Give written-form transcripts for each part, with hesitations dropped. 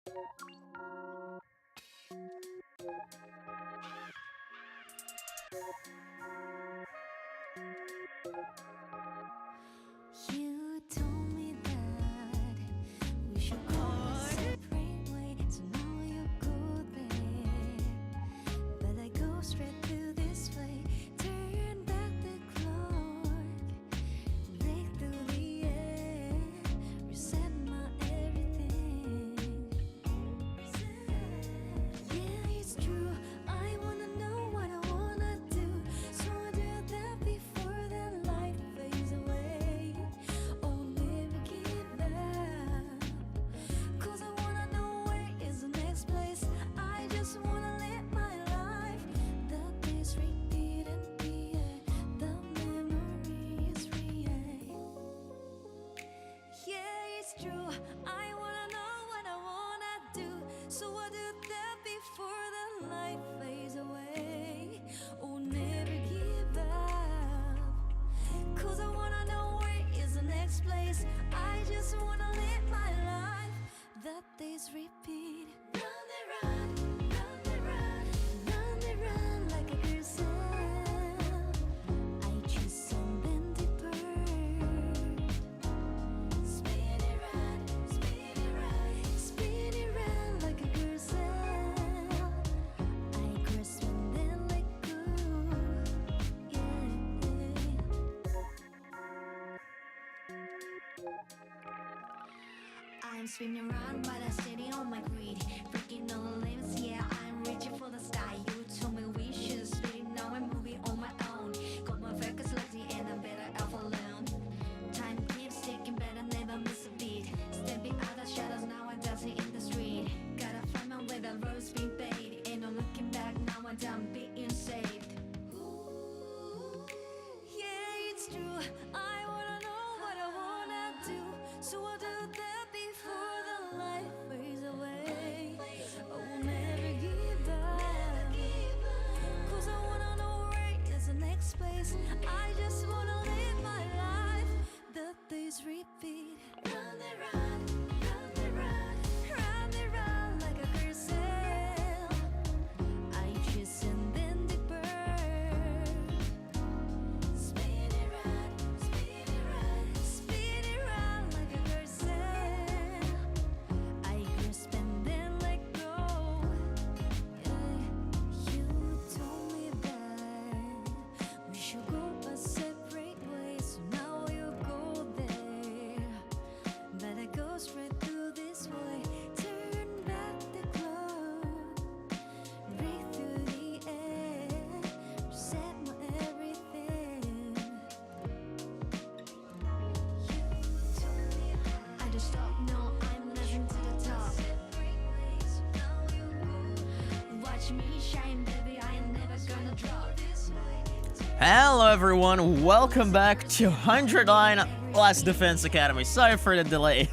You told me that we should go a separate way, so now you go there, but I go straight through this way. Turn back the clock, break through the air, reset my everything. Yeah, it's true. I wanna know what I wanna do, so I do that before the light fades away. Oh, never give up, 'cause I wanna know where is the next place. I just wanna live my life. The days repeat and be the memory is real. Yeah, it's true. I wanna know what I wanna do, so I do that before the light fades away. Oh, never give up, 'cause I wanna know where is the next place. I just wanna live my life. The days repeat. Run they run, run they run, run they run like a gazelle. I choose something deeper. Spin it run, spin it run, spin it run like a gazelle. I grasp and then let go. I'm spinning around, but I'm steady on my greed. Breaking all the limits, yeah, I'm reaching for the sky. You told me we should split, now I'm moving on my own. Got my focus lazy and I'm better off alone. Time keeps ticking, but I never miss a beat. Stepping out of shadows, now I'm dancing in the street. Gotta find my way, the road's been paid. Ain't no looking back, now I'm done being saved. Yeah, it's true. I wanna know what I wanna do, so I'll do that before the light fades away. Oh, never give up, 'cause I wanna know where is the next place. I just wanna live my life. The days repeat. Run they run, run they run, run they run like a gazelle. I chase and then deeper. Spin it run, spin it run, spin it run like a gazelle. I grasp and then let go. Yeah, you told me that we should go a separate way, so now you go there, but I go straight through this way. Turn back the clock, breathe through the air, reset my everything. I just stop, no, I'm living to the top. Watch me shine, baby, I ain't never gonna drop. Hello everyone, welcome back to 100 Line Last Defense Academy. Sorry for the delay.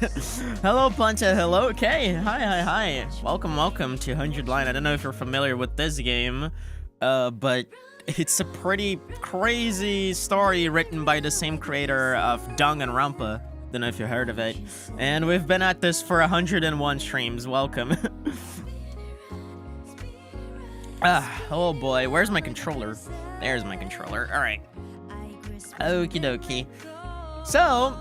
Hello Punta, hello Kay. Hi. Welcome to 100 Line. I don't know if you're familiar with this game, but it's a pretty crazy story written by the same creator of Dung and Rampa. Don't know if you heard of it. And we've been at this for 101 streams. Welcome. Oh boy, where's my controller? There's my controller. Alright. Okie dokie. So,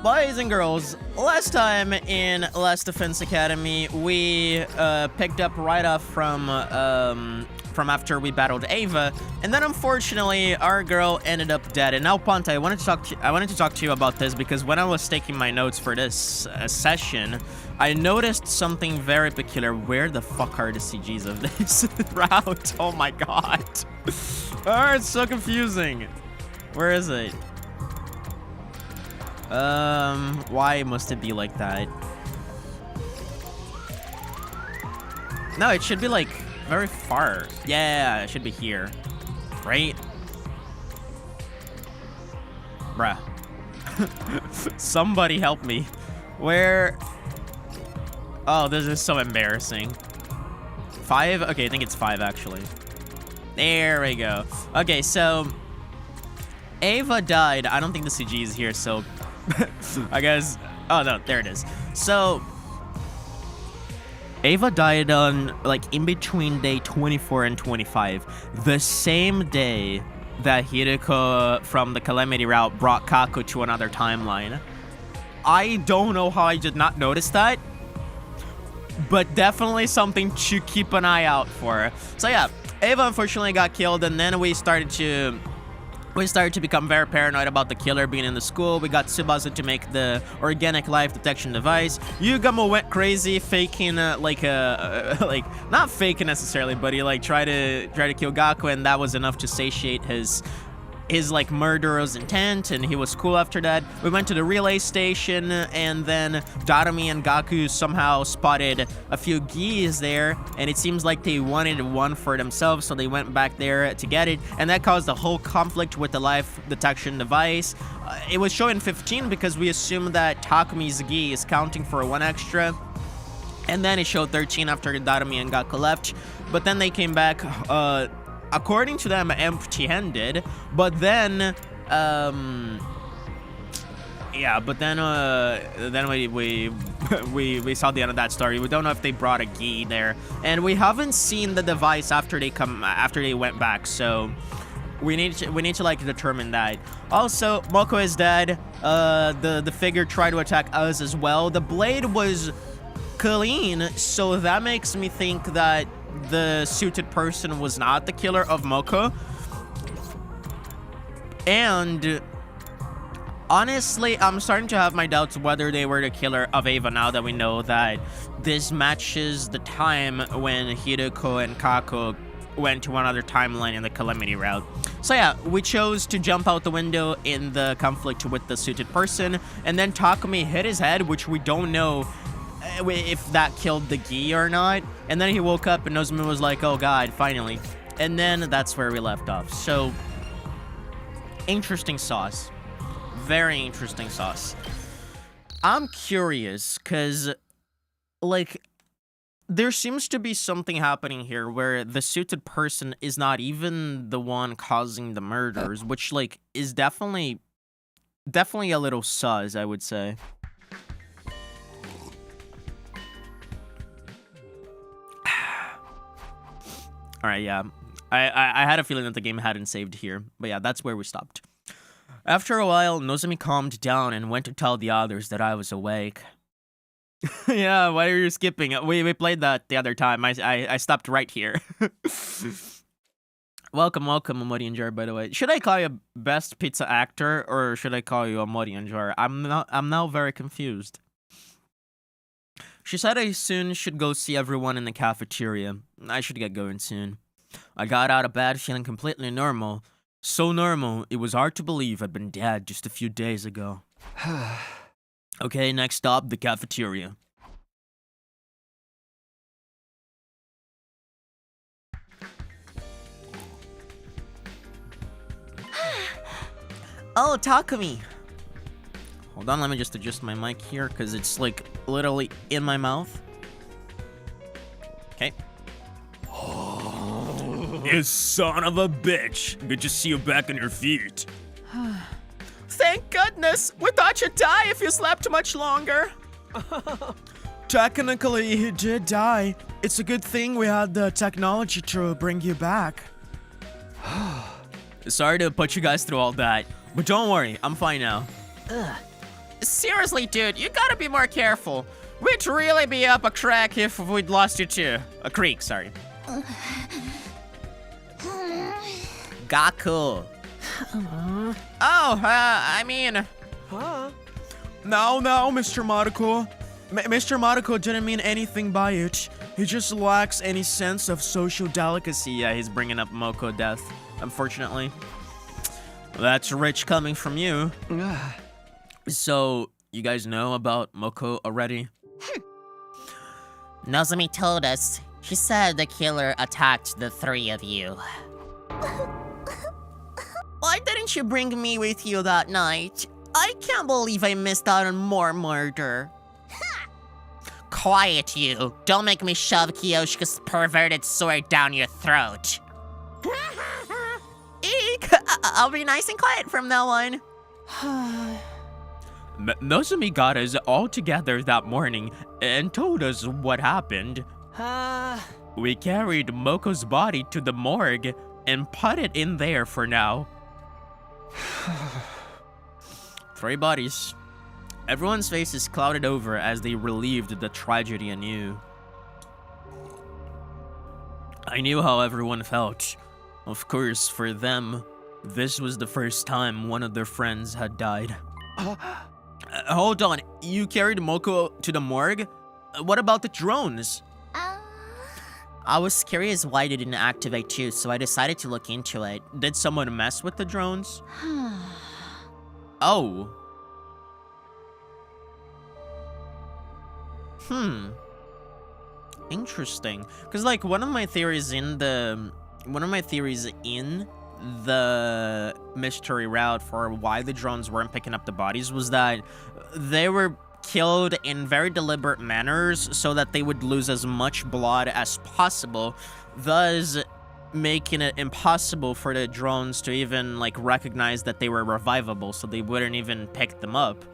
boys and girls, last time in Last Defense Academy, we picked up right off from after we battled Ava, and then unfortunately our girl ended up dead. And now Ponta, I wanted to talk to you about this, because when I was taking my notes for this session, I noticed something very peculiar. Where the fuck are the CGs of this route? Oh my god. Oh, it's so confusing. Where is it? Why must it be like that? No, it should be like very far. Yeah, it should be here. Right? Bruh. Somebody help me. Where? Oh, this is so embarrassing. 5? Okay, I think it's 5 actually. There we go. Okay, so Ava died. I don't think the CG is here, so I guess. Oh no, there it is. So Ava died on, like, in between day 24 and 25. The same day that Hiriko from the Calamity Route brought Kaku to another timeline. I don't know how I did not notice that, but definitely something to keep an eye out for. So yeah, Ava unfortunately got killed, and then we started to become very paranoid about the killer being in the school. We got Tsubasa to make the organic life detection device. Yugamo went crazy, faking like not faking necessarily, but he like tried to kill Gaku, and that was enough to satiate his like murderer's intent, and he was cool after that. We went to the relay station, and then Darumi and Gaku somehow spotted a few geese there, and it seems like they wanted one for themselves, so they went back there to get it, and that caused a whole conflict with the life detection device. It was showing 15 because we assumed that Takumi's gi is counting for one extra, and then it showed 13 after Darumi and Gaku left, but then they came back, according to them, empty-handed. But then, yeah. But then we saw the end of that story. We don't know if they brought a gi there, and we haven't seen the device after they went back. So we need to like determine that. Also, Moko is dead. The figure tried to attack us as well. The blade was clean, so that makes me think that the suited person was not the killer of Moko. And honestly, I'm starting to have my doubts whether they were the killer of Ava now that we know that this matches the time when Hiroko and Kaku went to another timeline in the Calamity Route. So yeah, we chose to jump out the window in the conflict with the suited person, and then Takumi hit his head, which we don't know if that killed the gi or not. And then he woke up and Nozomu was like, oh god, finally. And then that's where we left off. So, interesting sauce. Very interesting sauce. I'm curious, because, like, there seems to be something happening here where the suited person is not even the one causing the murders, which, like, is definitely a little sus, I would say. Alright, yeah. I had a feeling that the game hadn't saved here. But yeah, that's where we stopped. After a while, Nozomi calmed down and went to tell the others that I was awake. Yeah, why are you skipping? We played that the other time. I stopped right here. Welcome, Omori and Jar, by the way. Should I call you best pizza actor, or should I call you Omori and Jar? I'm now very confused. She said I soon should go see everyone in the cafeteria. I should get going soon. I got out of bed feeling completely normal. So normal, it was hard to believe I'd been dead just a few days ago. Okay, next stop, the cafeteria. Oh, Takumi! Hold on, let me just adjust my mic here, because it's, like, literally in my mouth. Okay. You son of a bitch! Good to see you back on your feet. Thank goodness! We thought you'd die if you slept much longer. Technically, he did die. It's a good thing we had the technology to bring you back. Sorry to put you guys through all that, but don't worry, I'm fine now. Ugh. Seriously, dude, you gotta be more careful. We'd really be up a crack if we'd lost you too. A creek, sorry. Gaku. I mean... Huh? No, Mr. Maruko. Mr. Maruko didn't mean anything by it. He just lacks any sense of social delicacy. Yeah, he's bringing up Moko death, unfortunately. That's rich coming from you. So, you guys know about Moko already? Nozomi told us. She said the killer attacked the three of you. Why didn't you bring me with you that night? I can't believe I missed out on more murder. Quiet, you. Don't make me shove Kiyoshika's perverted sword down your throat. Eek! I'll be nice and quiet from now on. Nozomi got us all together that morning and told us what happened. We carried Moko's body to the morgue and put it in there for now. 3 bodies. Everyone's face is clouded over as they relieved the tragedy anew. I knew how everyone felt. Of course, for them, this was the first time one of their friends had died. Hold on, you carried Moko to the morgue? What about the drones? I was curious why they didn't activate too, so I decided to look into it. Did someone mess with the drones? Oh. Interesting. Cause like one of my theories in the mystery route for why the drones weren't picking up the bodies was that they were killed in very deliberate manners so that they would lose as much blood as possible, thus making it impossible for the drones to even like recognize that they were revivable, so they wouldn't even pick them up.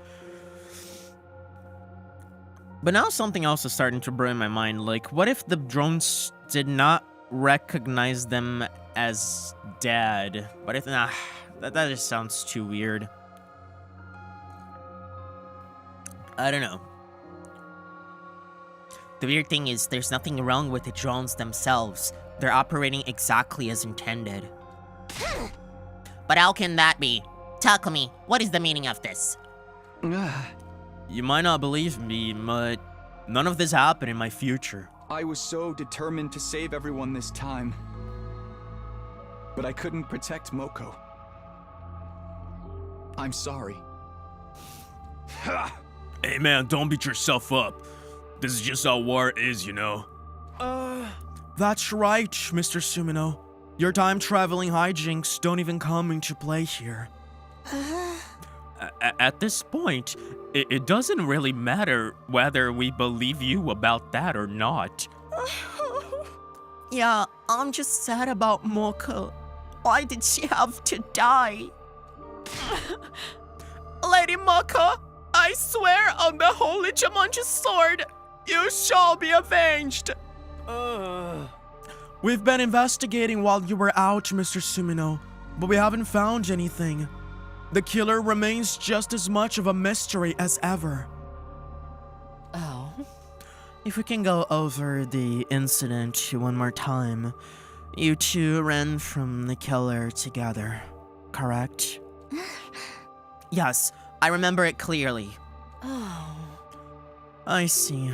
But now something else is starting to burn in my mind. Like, what if the drones did not recognize them as dead? What if that just sounds too weird. I don't know. The weird thing is, there's nothing wrong with the drones themselves. They're operating exactly as intended. But how can that be? Takumi, what is the meaning of this? You might not believe me, but none of this happened in my future. I was so determined to save everyone this time. But I couldn't protect Moko. I'm sorry. Hey man, don't beat yourself up. This is just how war is, you know. That's right, Mr. Sumino. Your time-traveling hijinks don't even come into play here. At this point, it doesn't really matter whether we believe you about that or not. Yeah, I'm just sad about Moko. Why did she have to die? Lady Moko, I swear on the holy Jumanji sword, you shall be avenged. We've been investigating while you were out, Mr. Sumino, but we haven't found anything. The killer remains just as much of a mystery as ever. Oh. If we can go over the incident one more time. You two ran from the killer together, correct? Yes, I remember it clearly. Oh. I see.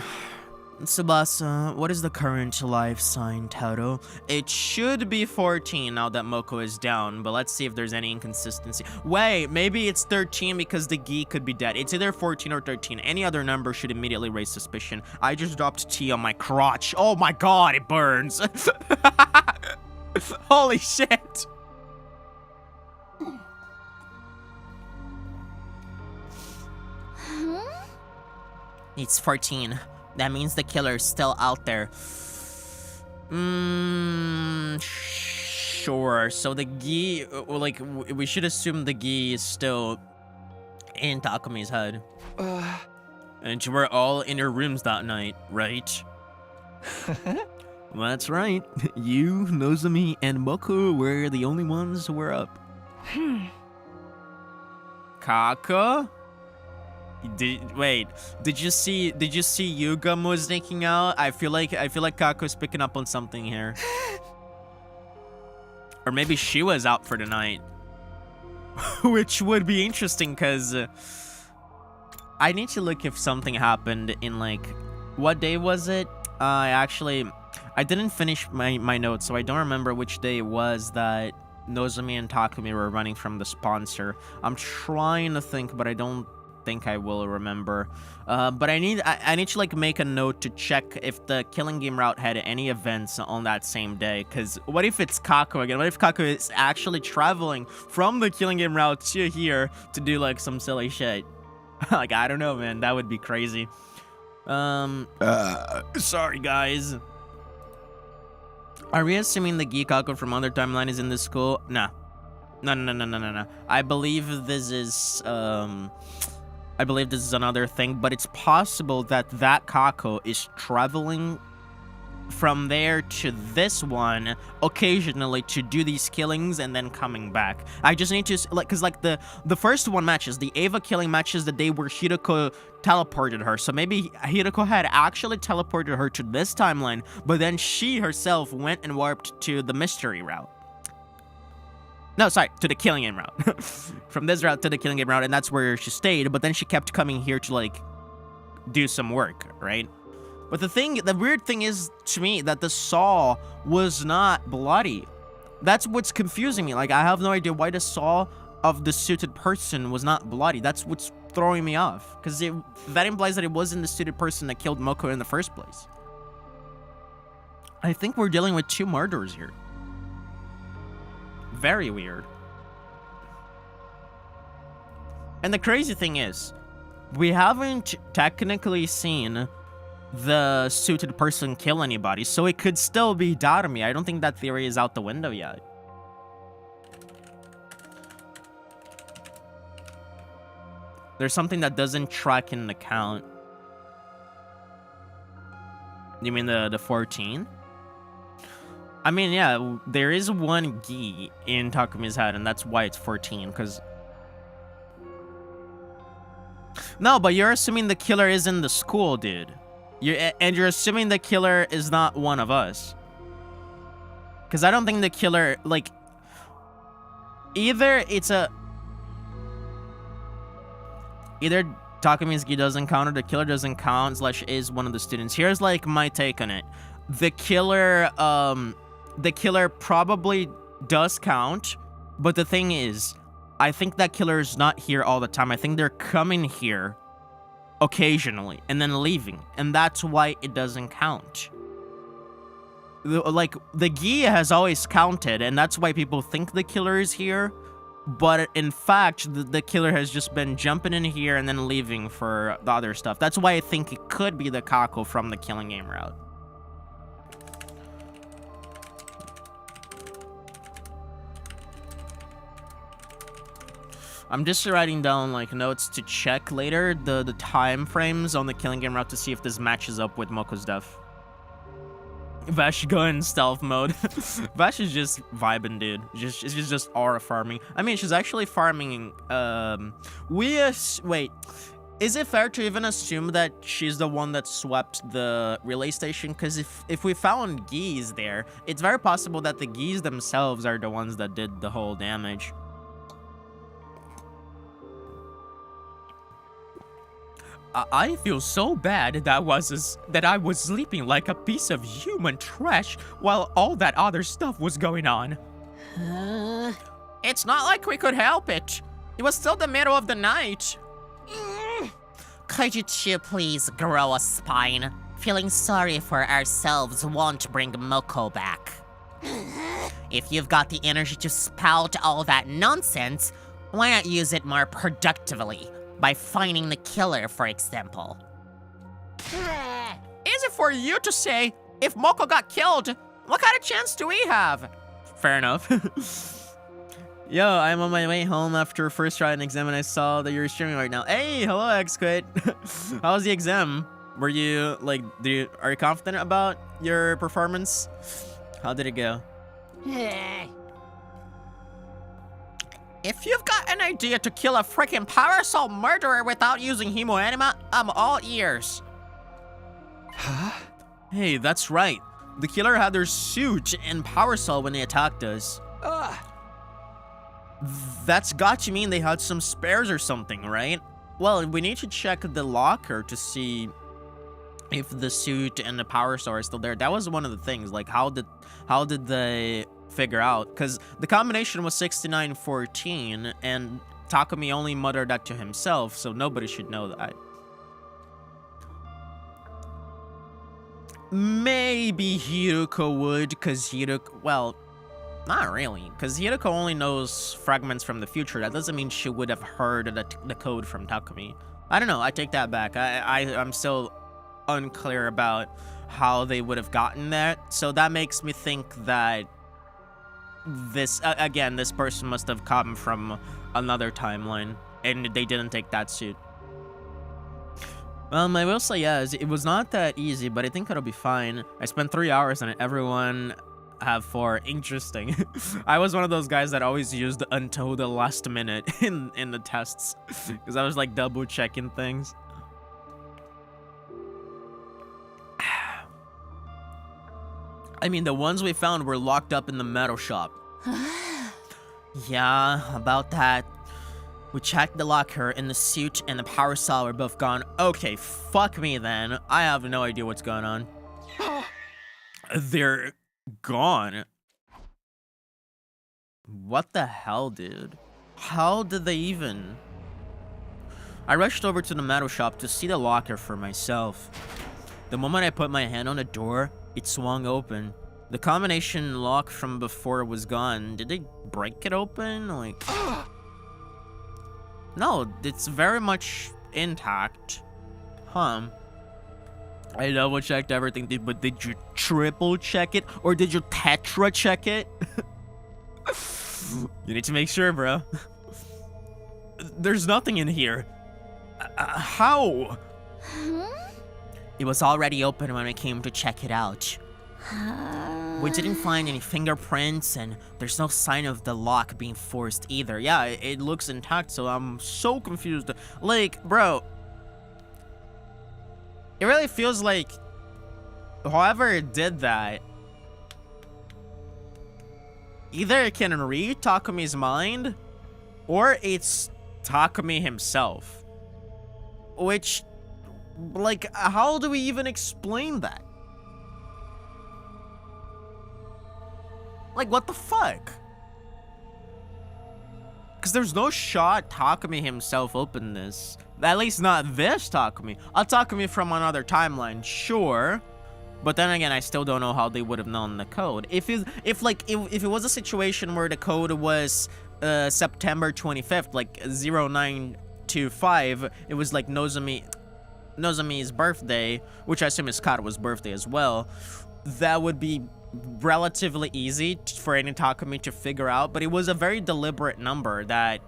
Tsubasa, what is the current life sign total? It should be 14 now that Moko is down, but let's see if there's any inconsistency. Wait, maybe it's 13 because the Gi could be dead. It's either 14 or 13. Any other number should immediately raise suspicion. I just dropped tea on my crotch. Oh my god, it burns. Holy shit. It's 14. That means the killer's still out there. Sure. So the Gi, like, we should assume the Gi is still in Takumi's head. And you were all in your rooms that night, right? That's right. You, Nozomi, and Moko were the only ones who were up. Kaka? Did you see Yugam was sneaking out? I feel like Kako's picking up on something here. Or maybe she was out for the night. Which would be interesting because I need to look if something happened in like, what day was it? I didn't finish my notes, so I don't remember which day it was that Nozomi and Takumi were running from the sponsor. I'm trying to think, but I don't think I will remember. But I need to like make a note to check if the Killing Game route had any events on that same day. Because what if it's Kako again? What if Kako is actually traveling from the Killing Game route to here to do like some silly shit? Like, I don't know, man. That would be crazy. Sorry, guys. Are we assuming the Gikaku from other timeline is in this school? No. No. I believe this is, I believe this is another thing, but it's possible that that Kako is traveling from there to this one occasionally to do these killings and then coming back. I just need to, like, because like the first one matches, the Ava killing matches the day where Hiroko teleported her. So maybe Hiroko had actually teleported her to this timeline, but then she herself went and warped to the mystery route. No, sorry, to the killing game route. From this route to the killing game route, and that's where she stayed, but then she kept coming here to, like, do some work, right? But the weird thing is, to me, that the saw was not bloody. That's what's confusing me. Like, I have no idea why the saw of the suited person was not bloody. That's what's throwing me off. Because that implies that it wasn't the suited person that killed Moko in the first place. I think we're dealing with two murderers here. Very weird. And the crazy thing is, we haven't technically seen the suited person kill anybody, so it could still be Darumi. I don't think that theory is out the window yet. There's something that doesn't track in the count. You mean the 14? I mean, yeah, there is one gi in Takumi's head, and that's why it's 14, because... No, but you're assuming the killer is in the school, dude. You're assuming the killer is not one of us. Because I don't think the killer, like... Either Takumi's gi doesn't count, or the killer doesn't count, / is one of the students. Here's, like, my take on it. The killer probably does count, but the thing is, I think that killer is not here all the time. I think they're coming here occasionally and then leaving, and that's why it doesn't count. Like, the gi has always counted, and that's why people think the killer is here, but in fact, the killer has just been jumping in here and then leaving for the other stuff. That's why I think it could be the Kako from the killing game route. I'm just writing down, like, notes to check later the time frames on the killing game route to see if this matches up with Moko's death. Vash go in stealth mode. Vash is just vibing, dude. She's just aura farming. I mean, she's actually farming. Wait. Is it fair to even assume that she's the one that swept the relay station? Because if we found geese there, it's very possible that the geese themselves are the ones that did the whole damage. I feel so bad that I was sleeping like a piece of human trash while all that other stuff was going on. It's not like we could help it. It was still the middle of the night. Could you two please grow a spine? Feeling sorry for ourselves won't bring Moko back. If you've got the energy to spout all that nonsense, why not use it more productively? By finding the killer, for example. Is it for you to say, if Moko got killed, what kind of chance do we have? Fair enough. Yo, I'm on my way home after first try an exam and I saw that you're streaming right now. Hey, hello, XQuit. How was the exam? Were you, like, are you confident about your performance? How did it go? If you've got an idea to kill a freaking Power Assault murderer without using Hemoanima, I'm all ears. Huh? Hey, that's right. The killer had their suit and Power Cell when they attacked us. That's got to mean they had some spares or something, right? Well, we need to check the locker to see if the suit and the Power Cell are still there. That was one of the things. Like, how did they figure out? Because the combination was 6914, and Takumi only muttered that to himself, so nobody should know that. Maybe Hiroko would, because Hiroko, well, not really, because Hiroko only knows fragments from the future. That doesn't mean she would have heard the code from Takumi. I don't know, I take that back. I'm still unclear about how they would have gotten that, so that makes me think that this, again, this person must have come from another timeline, and they didn't take that suit. I will say yes, it was not that easy, but I think it'll be fine. I spent 3 hours on it. Everyone have 4. Interesting. I was one of those guys that always used until the last minute in the tests because I was like double checking things. I mean, the ones we found were locked up in the metal shop. Yeah, about that. We checked the locker, and the suit and the power saw were both gone. Okay, fuck me then. I have no idea what's going on. They're gone. What the hell, dude? How did they even? I rushed over to the metal shop to see the locker for myself. The moment I put my hand on the door, it swung open. The combination lock from before was gone. Did they break it open? Like... No, it's very much intact. Huh. I double checked everything, but did you triple check it? Or did you tetra check it? You need to make sure, bro. There's nothing in here. How? It was already open when we came to check it out. We didn't find any fingerprints, and there's no sign of the lock being forced either. Yeah, it looks intact, so I'm so confused. Like, bro, it really feels like whoever did that either it can read Takumi's mind, or it's Takumi himself. Which, like, how do we even explain that? Like, what the fuck? Because there's no shot Takumi himself opened this. At least not this Takumi. A Takumi from another timeline, sure. But then again, I still don't know how they would have known the code. If it was a situation where the code was September 25th, like 0925, it was like Nozomi's birthday, which I assume is Kata's birthday as well, that would be relatively easy for any Takumi to figure out. But it was a very deliberate number that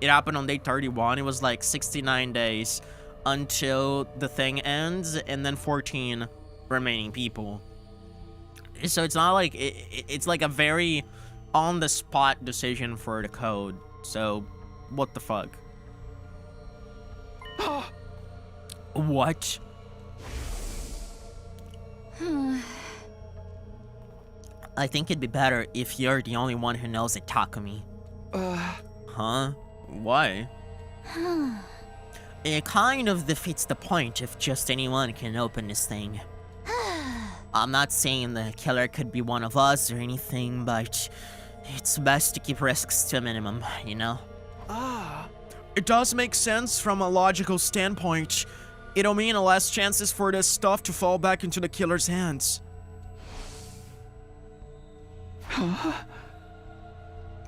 it happened on day 31. It was like 69 days until the thing ends, and then 14 remaining people. So it's not like it's like a very on the spot decision for the code. So what the fuck? What? I think it'd be better if you're the only one who knows it, Takumi. Huh? Why? It kind of defeats the point if just anyone can open this thing. I'm not saying the killer could be one of us or anything, but it's best to keep risks to a minimum, you know? It does make sense from a logical standpoint. It'll mean less chances for this stuff to fall back into the killer's hands.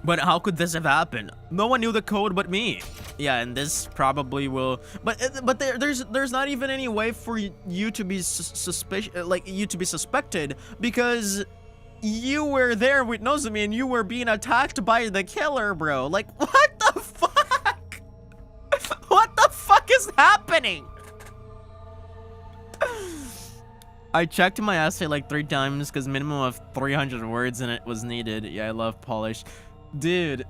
But how could this have happened? No one knew the code but me. Yeah, and this probably will. But there's not even any way for you to be suspected, because you were there with Nozomi and you were being attacked by the killer, bro. Like, what the fuck? What the fuck is happening? I checked my essay like 3 times because minimum of 300 words in it was needed. Yeah, I love polish. Dude,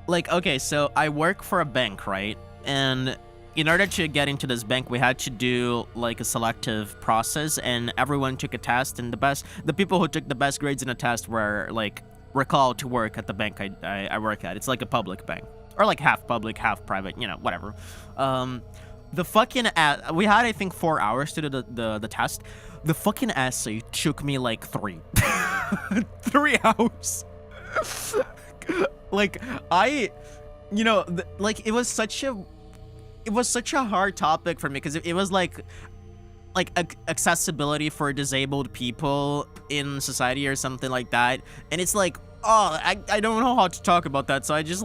like, okay, so I work for a bank, right? And in order to get into this bank, we had to do like a selective process, and everyone took a test, and the people who took the best grades in a test were like recalled to work at the bank I work at. It's like a public bank, or like half public, half private, you know, whatever. The fucking we had, I think, 4 hours to do the test. The fucking essay took me like 3 3 hours. Like, you know, like, it was such a hard topic for me, because it was like accessibility for disabled people in society or something like that, and it's like, oh, I don't know how to talk about that, so I just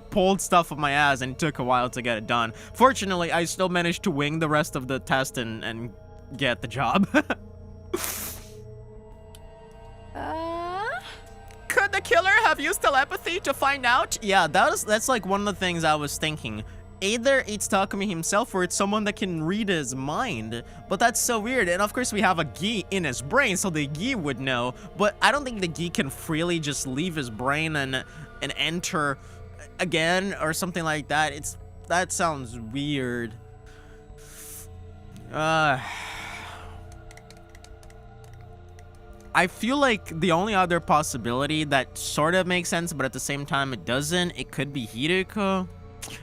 pulled stuff up my ass, and it took a while to get it done. Fortunately, I still managed to wing the rest of the test and get the job. Could the killer have used telepathy to find out? Yeah, that's like one of the things I was thinking. either it's Takumi himself or it's someone that can read his mind. But that's so weird. And of course we have a Gi in his brain, so the Gi would know. But I don't think the Gi can freely just leave his brain and enter again or something like that. That sounds weird. I feel like the only other possibility that sort of makes sense, but at the same time it doesn't, it could be Hiriko.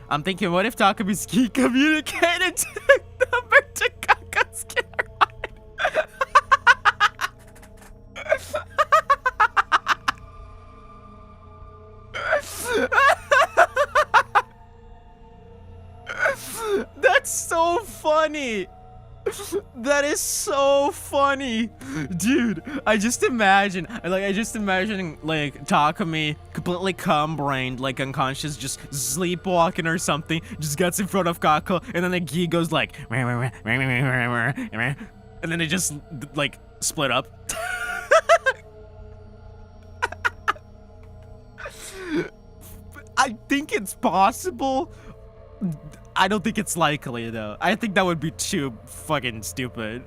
I'm thinking, what if Takumi's Ki communicated to the number to Kaka's killer eye? That's so funny. That is so funny, dude. I just imagine like Takumi completely calm-brained, like unconscious, just sleepwalking or something, just gets in front of Kako, and then the Gi goes like, and then it just like split up. I think it's possible. I don't think it's likely, though. I think that would be too fucking stupid.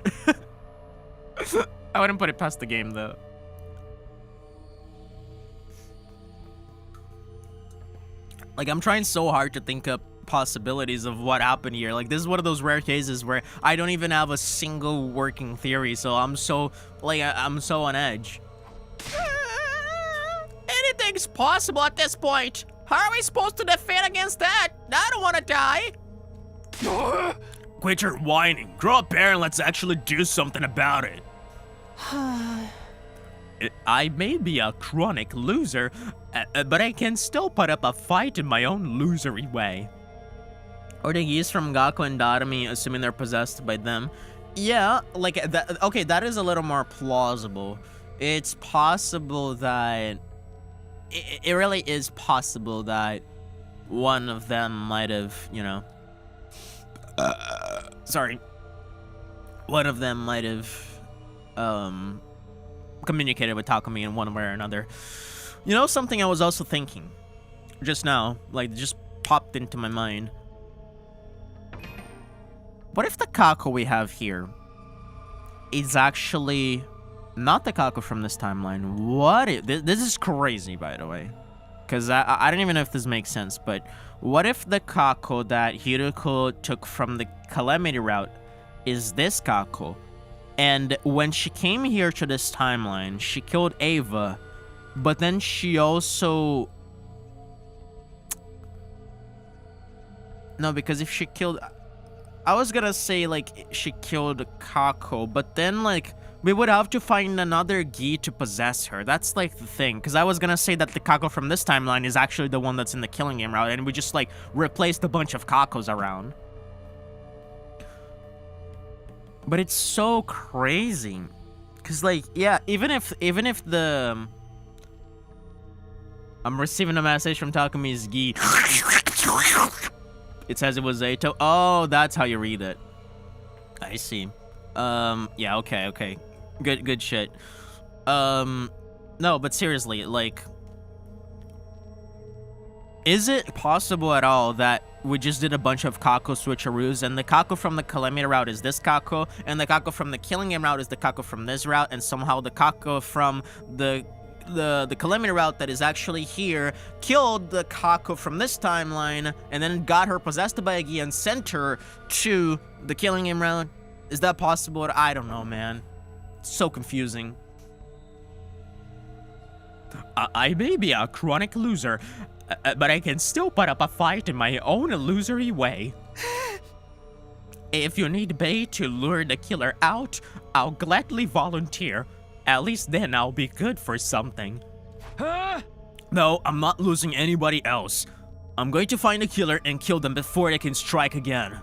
I wouldn't put it past the game, though. Like, I'm trying so hard to think up possibilities of what happened here. Like, this is one of those rare cases where I don't even have a single working theory, so I'm so on edge. Anything's possible at this point. How are we supposed to defend against that? I don't want to die. Quit your whining. Grow up, Baron. Let's actually do something about it. I may be a chronic loser, but I can still put up a fight in my own losery way. Or the Gis from Gakko and Darumi, assuming they're possessed by them. Yeah, like that. Okay, that is a little more plausible. It's possible that it really is possible that one of them might have, you know, one of them might have communicated with Takumi in one way or another. You know, something I was also thinking just now, like, just popped into my mind. What if the Kako we have here is actually not the Kako from this timeline? What if... This is crazy, by the way. Because I don't even know if this makes sense, but what if the Kako that Hiriko took from the Calamity route is this Kako? And when she came here to this timeline, she killed Ava, but then she also... No, because if she killed... I was gonna say, like, she killed Kako, but then, like, we would have to find another Gi to possess her. That's, like, the thing. Because I was gonna say that the Kako from this timeline is actually the one that's in the killing game route, and we just, like, replaced a bunch of Kakos around. But it's so crazy. Because, like, yeah, even if the... I'm receiving a message from Takumi's Gi. It says it was Zato. Oh, that's how you read it. I see. Yeah, okay. Good shit. No, but seriously, like, is it possible at all that we just did a bunch of Kako switcheroos, and the Kako from the Calamity route is this Kako, and the Kako from the Killing Game route is the Kako from this route, and somehow the Kako from the Calamity route that is actually here killed the Kako from this timeline and then got her possessed by a Gi and sent her to the Killing Game route? Is that possible? I don't know, man. It's so confusing. I may be a chronic loser, but I can still put up a fight in my own illusory way. If you need bait to lure the killer out, I'll gladly volunteer. At least then I'll be good for something. No, I'm not losing anybody else. I'm going to find the killer and kill them before they can strike again.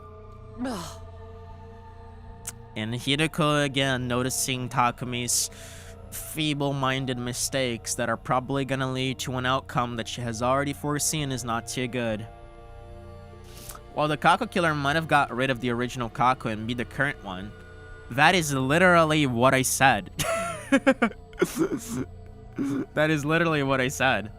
And Hiriko again noticing Takumi's feeble-minded mistakes that are probably gonna lead to an outcome that she has already foreseen is not too good. While the Kako killer might have got rid of the original Kako and be the current one, that is literally what I said. That is literally what I said.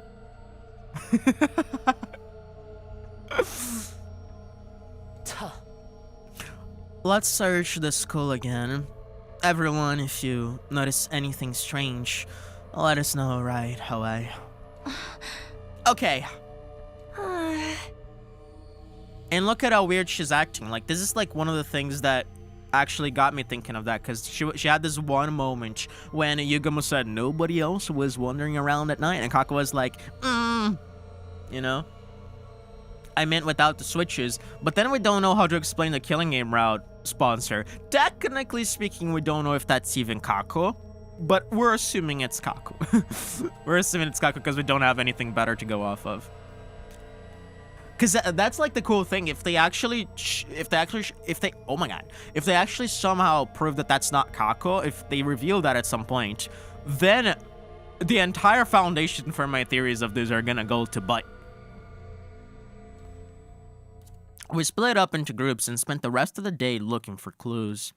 Let's search the school again. Everyone, if you notice anything strange, let us know right away. Okay. And look at how weird she's acting. Like, this is like one of the things that actually got me thinking of that, because she had this one moment when Yugumo said nobody else was wandering around at night, and Kako was like, you know? I meant without the switches, but then we don't know how to explain the Killing Game route sponsor. Technically speaking, we don't know if that's even Kako, but we're assuming it's Kako. We're assuming it's Kako because we don't have anything better to go off of. Because that's like the cool thing. If they actually somehow prove that that's not Kako, if they reveal that at some point, then the entire foundation for my theories of this are gonna go to butt. We split up into groups and spent the rest of the day looking for clues.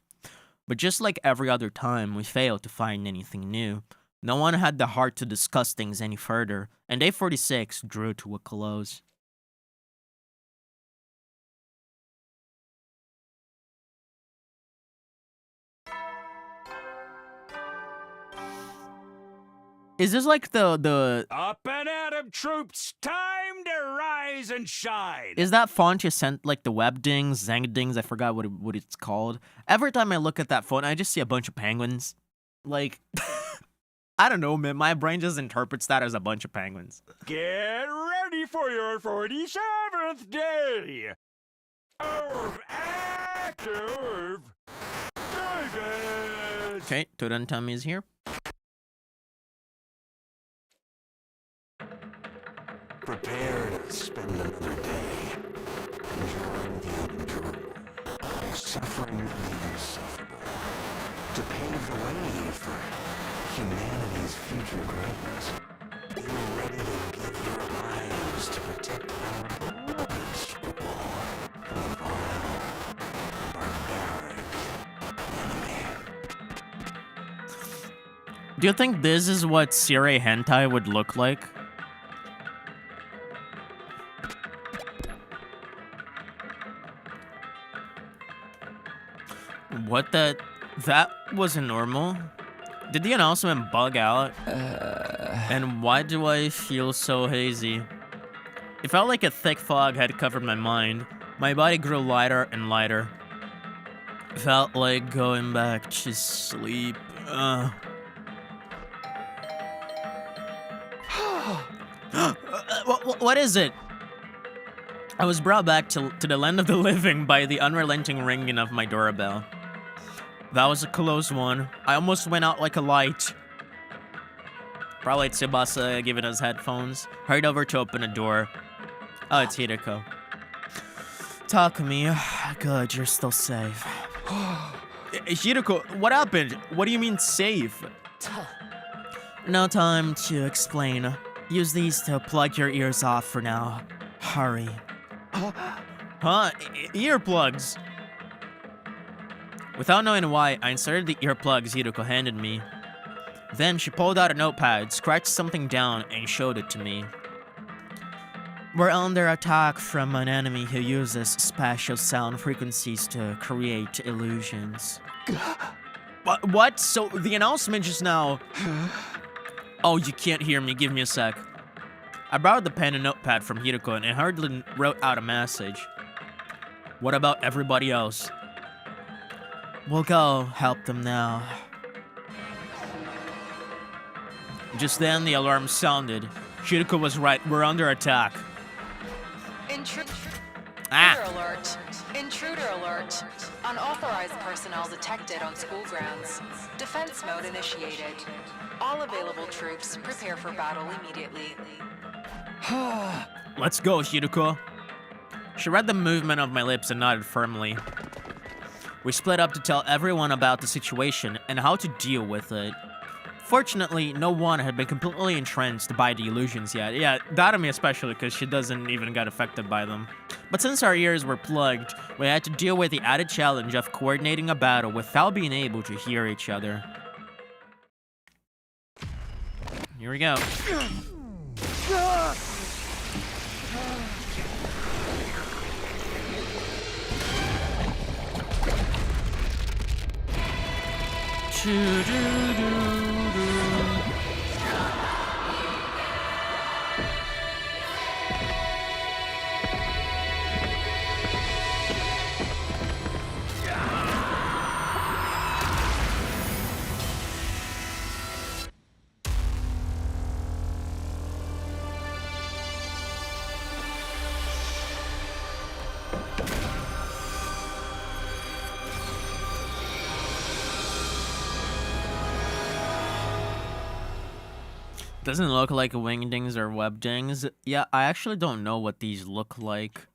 But just like every other time, we failed to find anything new. No one had the heart to discuss things any further, and day 46 drew to a close. Is this like the Up and at 'em, troops! Time to rise and shine! is that font you sent, like the web dings, Zang dings? I forgot what it's called. Every time I look at that font, I just see a bunch of penguins. Like, I don't know, man. My brain just interprets that as a bunch of penguins. Get ready for your 47th day! Active! David! Okay, Turantami is here. Prepare to spend another day enduring the unendurable, suffering the insufferable, to pave the way for humanity's future greatness. You're ready to give your lives to protect our beloved school from a vile, barbaric enemy. Do you think this is what Sirei hentai would look like? What the? That wasn't normal. Did the announcement bug out? And why do I feel so hazy? It felt like a thick fog had covered my mind. My body grew lighter and lighter. Felt like going back to sleep. What is it? I was brought back to the land of the living by the unrelenting ringing of my doorbell. That was a close one. I almost went out like a light. Probably Tsubasa giving us headphones. Hurried over to open a door. Oh, it's Hideko. Takumi, good, you're still safe. Hideko, what happened? What do you mean safe? No time to explain. Use these to plug your ears off for now. Hurry. Huh? Earplugs. Without knowing why, I inserted the earplugs Hideko handed me. Then she pulled out a notepad, scratched something down, and showed it to me. We're under attack from an enemy who uses spatial sound frequencies to create illusions. What? So the announcement just now... Oh, you can't hear me. Give me a sec. I borrowed the pen and notepad from Hideko and hurriedly wrote out a message. What about everybody else? We'll go help them now. Just then, the alarm sounded. Hideko was right. We're under attack. Intruder Ah! alert. Intruder alert. Unauthorized personnel detected on school grounds. Defense mode initiated. All available troops prepare for battle immediately. Let's go, Hideko. She read the movement of my lips and nodded firmly. We split up to tell everyone about the situation and how to deal with it. Fortunately, no one had been completely entranced by the illusions yet. Yeah, Darumi especially, because she doesn't even get affected by them. But since our ears were plugged, we had to deal with the added challenge of coordinating a battle without being able to hear each other. Here we go. Doesn't look like wingdings or webdings. Yeah, I actually don't know what these look like.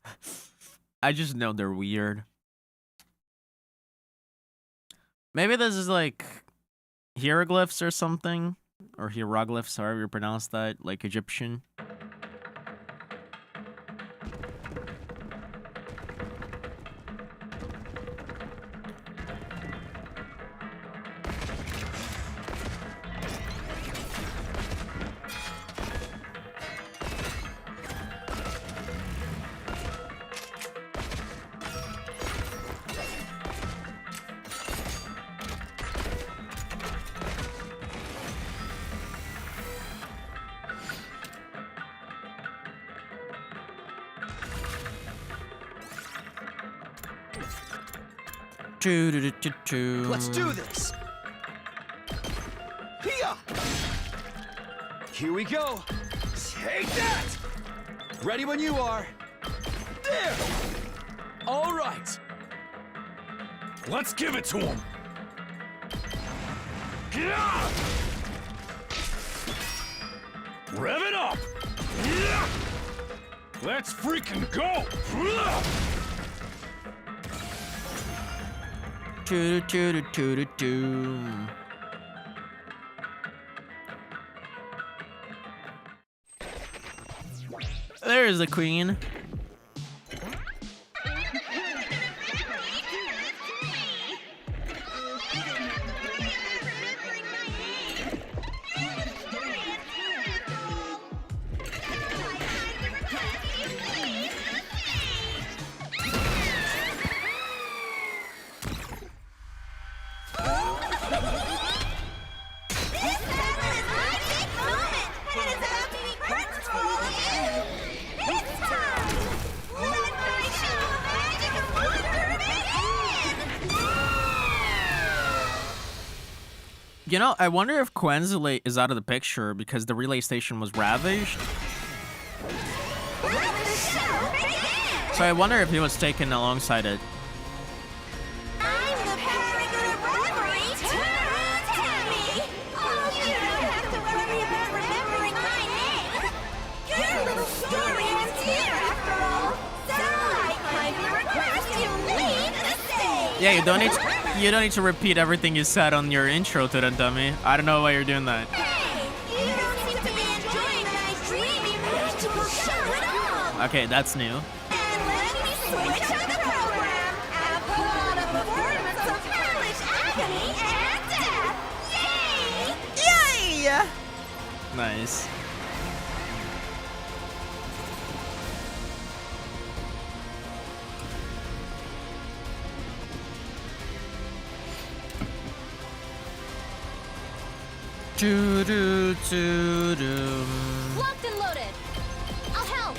I just know they're weird. Maybe this is like hieroglyphs or something, or hieroglyphs, however you pronounce that, like Egyptian. Let's do this. Here. Here we go. Take that. Ready when you are. There. All right. Let's give it to him. Yeah! Rev it up. Yeah! Let's freaking go. There's the queen. You know, I wonder if Quenzile is out of the picture because the relay station was ravaged. So I wonder if he was taken alongside it. I'm the paragon of reverie, Tammy. Oh, you don't have to worry about remembering my name. Your little story ends here, after all. So I kindly request you leave the stage. Yeah, you don't need to repeat everything you said on your intro to the dummy. I don't know why you're doing that. Hey, you don't seem to be enjoying my dreamy magical show at all. Okay, that's new. And let me switch on the program and put on a performance of hellish agony and death. Yay! Yay! Nice. Locked and loaded. I'll help.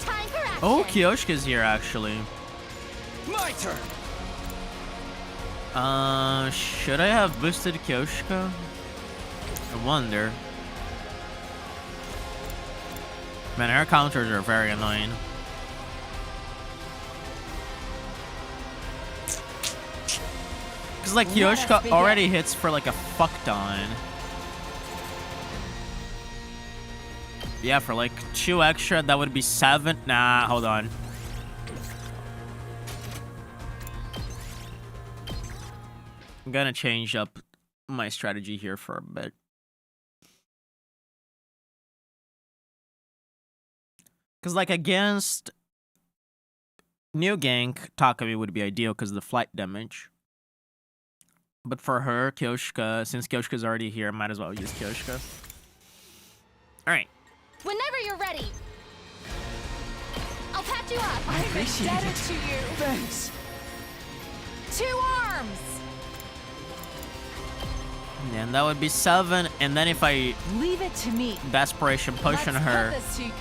Time for action. Oh, Kyoshka's here actually. My turn. Should I have boosted Kyoshka? I wonder. Man, her counters are very annoying. Cause like Kyoshka already hits for like a fuck ton. Yeah, for like 2 extra, that would be 7. Nah, hold on. I'm gonna change up my strategy here for a bit. Cause like against new gank, Takami would be ideal because of the flight damage. But for her, Kyoshka, since Kyoshka's already here, I might as well use Kyoshka. Alright. Whenever you're ready. I'll patch you up. I appreciate it. To you. Thanks. 2 arms. arms. And that would be 7. And then if I Leave it to me. desperation potion Let's her put this to-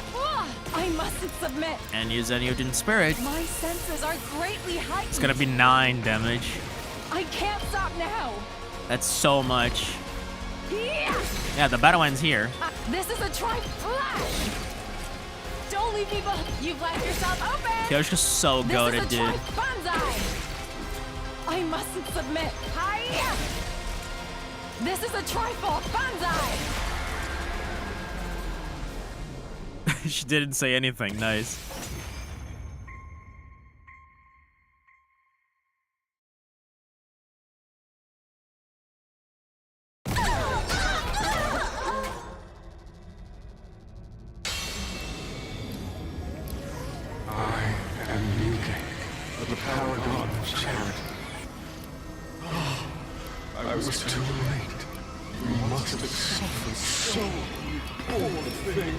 I mustn't submit. and use a mutant spirit, My senses are greatly heightened. it's gonna be 9 damage. I can't stop now. That's so much. Yeah. Yeah, the battle ends here. This is a tri-flash. Don't leave me behind. You've left yourself open. Kyoshika's so This goated, is a dude. tri-banzai. I mustn't submit. Hiya. This is a trifle banzai. She didn't say anything. Nice. I am Yuki, the paragon of charity. I was too late. You must have suffered so, poor thing.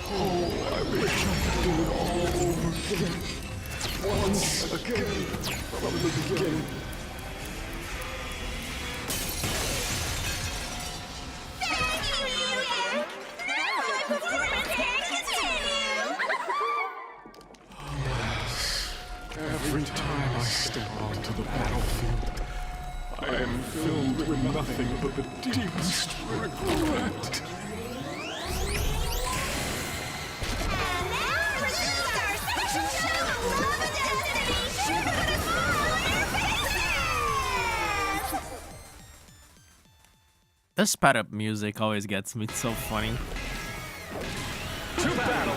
Oh, I wish I could do it all over again. Once again, from the beginning. Every time I step onto the battlefield, I am filled with nothing but the deepest regret. The sped up music always gets me. It's so funny. To battle!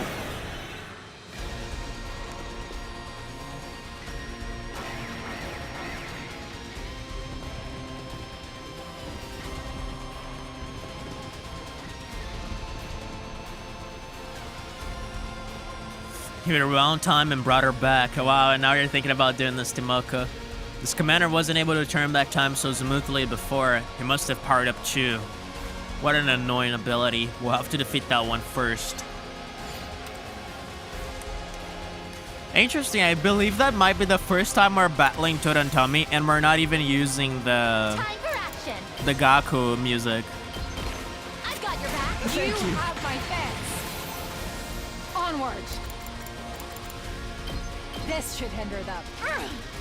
He waited around time and brought her back. Wow, and now you're thinking about doing this to Moko. This commander wasn't able to turn back time so smoothly before. He must have powered up too. What an annoying ability. We'll have to defeat that one first. Interesting, I believe that might be the first time we're battling Todantami and we're not even using the Time for action. Gaku music. I've got your back. You have my fence. Onward. This should hinder them.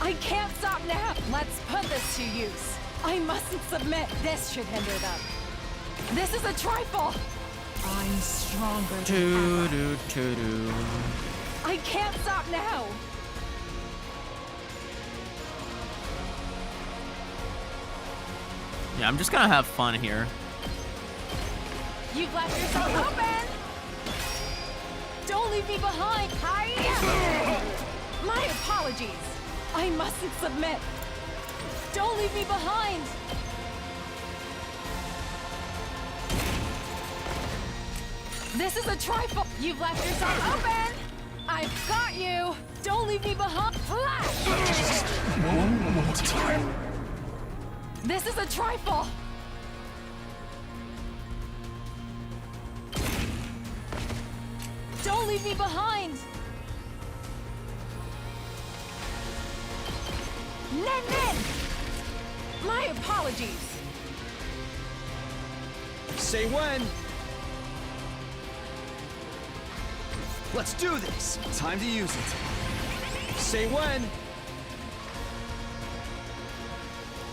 I can't stop now. Let's put this to use. I mustn't submit. This should hinder them. This is a trifle. I'm stronger than ever. I can't stop now. Yeah, I'm just gonna have fun here. You've left yourself open. Don't leave me behind. Hiya! My apologies. I mustn't submit. Don't leave me behind. This is a trifle. You've left yourself open. I've got you. Don't leave me behind. Flash! One more time. This is a trifle. Don't leave me behind. Nen! My apologies. Say when. Let's do this. Time to use it. Say when.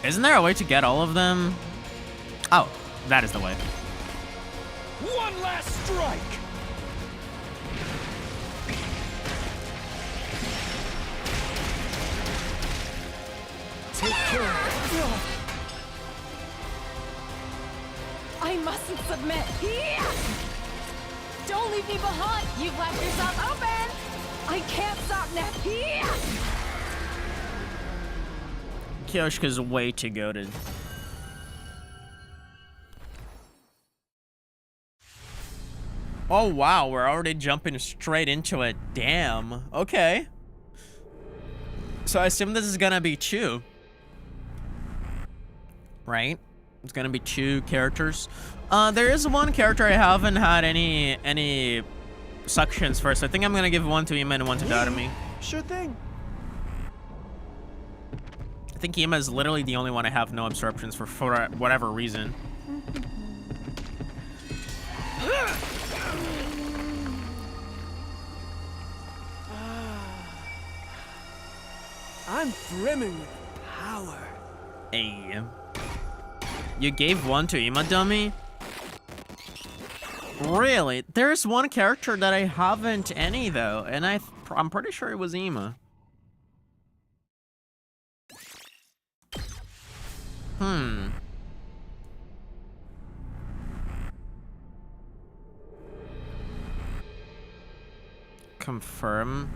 Isn't there a way to get all of them? Oh, that is the way. One last strike! Take care. I mustn't submit. Yeah! Don't leave me behind. You've left yourself open. I can't stop now. Yeah! Kyoshika's way too goated. Oh wow, we're already jumping straight into it. Damn. Okay. So I assume this is gonna be Chu. Right? It's gonna be 2 characters. There is one character I haven't had any suctions for, so I think I'm gonna give one to Ima and one to Darumi. Sure thing. think Ima is literally the only one I have no absorptions for whatever reason. I'm brimming with power. Hey. You gave one to Ima, dummy? Really? There's one character that I haven't any, though, and I'm pretty sure it was Ima. Confirm.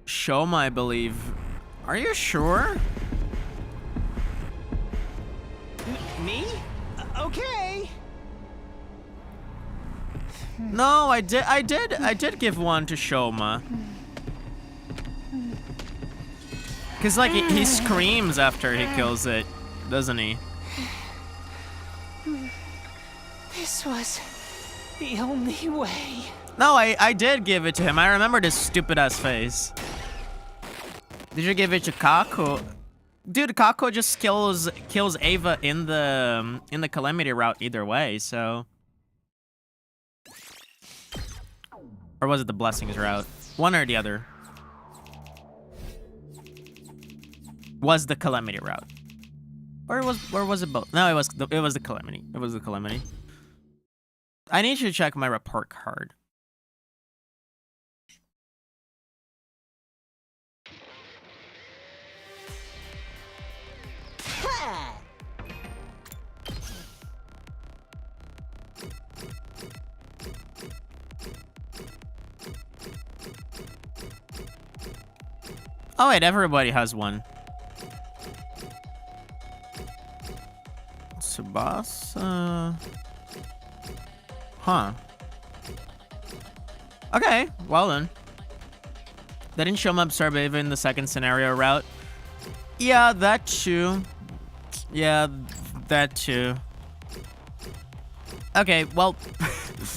Shoma, I believe. Are you sure? Me? Okay. No, I did give one to Shoma. Cause like he screams after he kills it, doesn't he? This was the only way. No, I did give it to him. I remember this stupid ass face. Did you give it to Kako? Dude, Kako just kills Ava in the Calamity route either way, so. Or was it the Blessings route? One or the other. Was the Calamity route. Or was it both? No, it was the Calamity. It was the Calamity. I need to check my report card. Oh wait, everybody has one. Tsubasa. Huh. Okay, well then. They didn't show him absorb Ava in the second scenario route. Yeah, that too. Yeah, that too. Okay, well,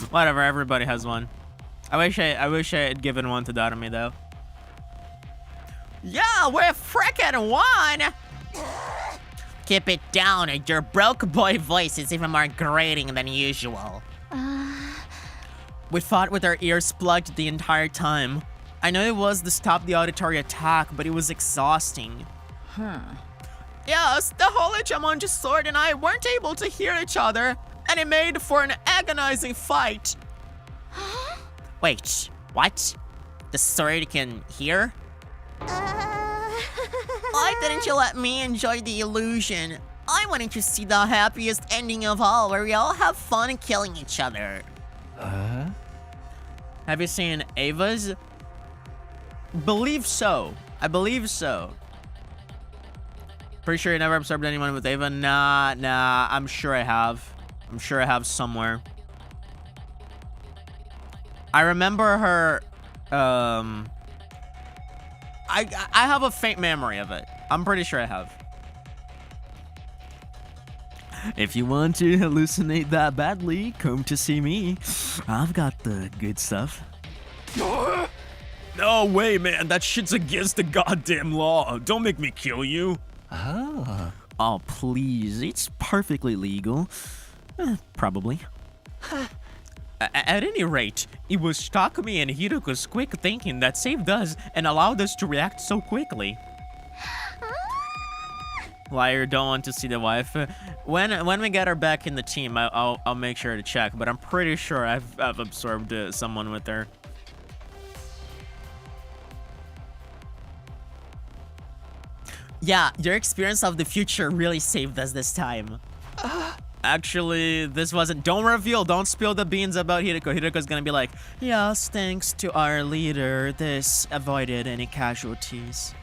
whatever. Everybody has one. I wish I had given one to Darumi though. Yeah, we're frickin' one! Keep it down, or your broke boy voice is even more grating than usual. We fought with our ears plugged the entire time. I know it was to stop the auditory attack, but it was exhausting. Yes, the Holy Jamonji sword and I weren't able to hear each other, and it made for an agonizing fight. Wait, what? The sword can hear? Why didn't you let me enjoy the illusion? I wanted to see the happiest ending of all, where we all have fun killing each other. Have you seen Ava's? Believe so. I believe so. Pretty sure you never absorbed anyone with Ava? Nah, I'm sure I have. I'm sure I have somewhere. I remember her, I have a faint memory of it. I'm pretty sure I have. If you want to hallucinate that badly, come to see me. I've got the good stuff. No way, man. That shit's against the goddamn law. Don't make me kill you. Oh, please. It's perfectly legal. Probably. At any rate, it was Takumi and Hiroko's quick thinking that saved us and allowed us to react so quickly. Liar, don't want to see the wife. When we get her back in the team, I'll make sure to check. But I'm pretty sure I've absorbed someone with her. Yeah, your experience of the future really saved us this time. Actually, this wasn't. Don't reveal. Don't spill the beans about Hiroko. Hiroko's gonna be like, yes, thanks to our leader, this avoided any casualties.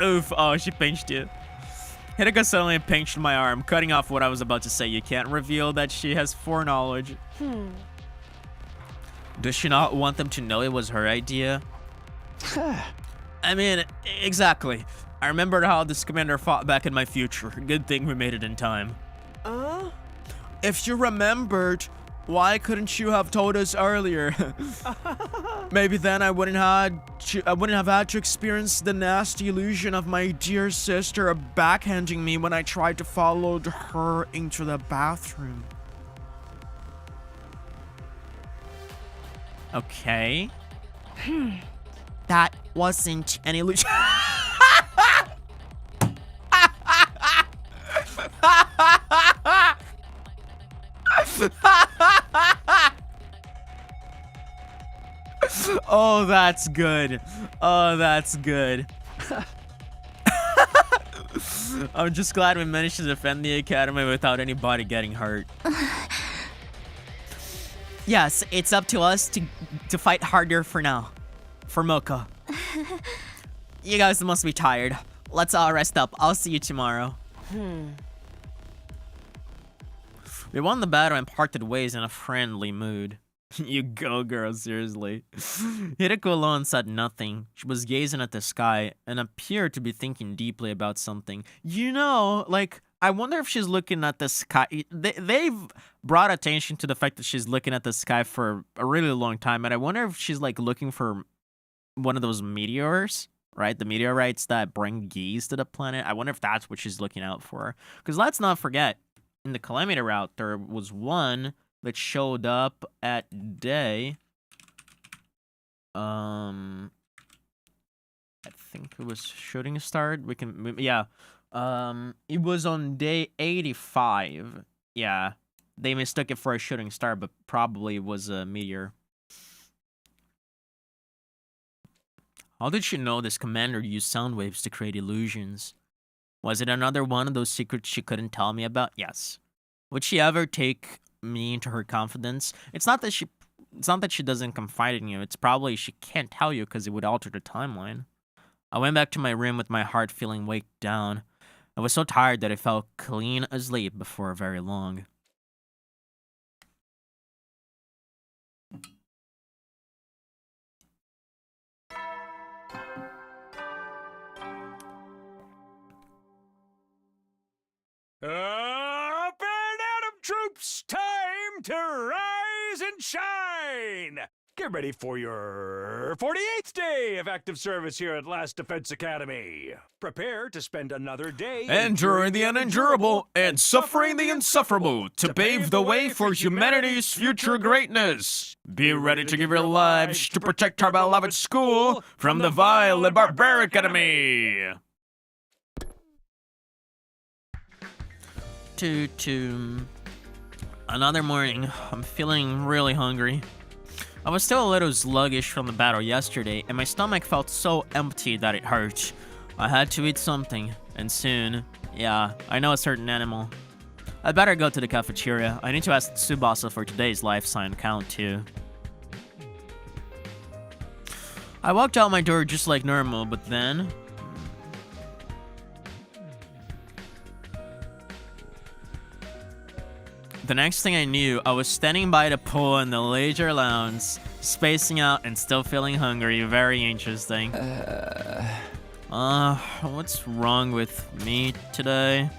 Oof, oh, she pinched you. Hiroko suddenly pinched my arm, cutting off what I was about to say. You can't reveal that she has foreknowledge. Does she not want them to know it was her idea? I mean, exactly. I remembered how this commander fought back in my future. Good thing we made it in time. If you remembered, why couldn't you have told us earlier? Maybe then I wouldn't have had to experience the nasty illusion of my dear sister backhanding me when I tried to follow her into the bathroom. Okay. That wasn't an illusion. Oh, that's good. Oh, that's good. I'm just glad we managed to defend the academy without anybody getting hurt. Yes, it's up to us to fight harder for now. For Moko. You guys must be tired. Let's all rest up. I'll see you tomorrow. We won the battle and parted ways in a friendly mood. You go, girl, seriously. Hideko alone said nothing. She was gazing at the sky and appeared to be thinking deeply about something. You know, like, I wonder if she's looking at the sky. They've brought attention to the fact that she's looking at the sky for a really long time, and I wonder if she's, like, looking for one of those meteors, right? The meteorites that bring geese to the planet. I wonder if that's what she's looking out for. Because let's not forget, in the Calamity route, there was one that showed up at day. I think it was shooting star. Yeah. It was on day 85. Yeah. They mistook it for a shooting star, but probably it was a meteor. How did she know this commander used sound waves to create illusions? Was it another one of those secrets she couldn't tell me about? Yes. Would she ever take me into her confidence? It's not that she doesn't confide in you. It's probably she can't tell you because it would alter the timeline. I went back to my room with my heart feeling weighed down. I was so tired that I fell clean asleep before very long. Up and at 'em, troops! Time to rise and shine! Get ready for your 48th day of active service here at Last Defense Academy. Prepare to spend another day Enduring the unendurable and suffering the insufferable to pave the way for humanity's future greatness. Be ready to give your lives to protect our beloved school from the vile and barbaric enemy. Another morning. I'm feeling really hungry. I was still a little sluggish from the battle yesterday, and my stomach felt so empty that it hurt. I had to eat something, and soon. Yeah, I know a certain animal. I'd better go to the cafeteria. I need to ask Tsubasa for today's life sign count too. I walked out my door just like normal, but then... The next thing I knew, I was standing by the pool in the leisure lounge, spacing out and still feeling hungry. Very interesting. What's wrong with me today?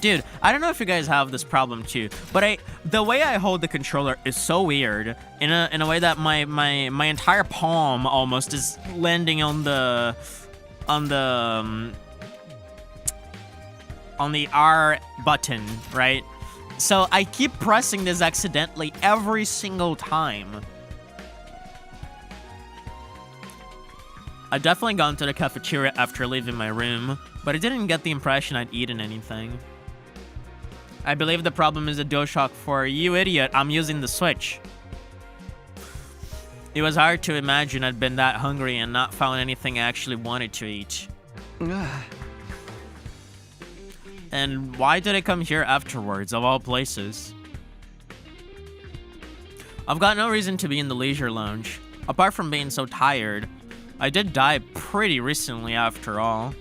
Dude, I don't know if you guys have this problem too, but the way I hold the controller is so weird in a way that my entire palm almost is landing on the R button, right? So I keep pressing this accidentally every single time. I'd definitely gone to the cafeteria after leaving my room, but I didn't get the impression I'd eaten anything. I believe the problem is the DualShock 4. You idiot, I'm using the Switch. It was hard to imagine I'd been that hungry and not found anything I actually wanted to eat. And why did I come here afterwards, of all places? I've got no reason to be in the leisure lounge. Apart from being so tired, I did die pretty recently after all.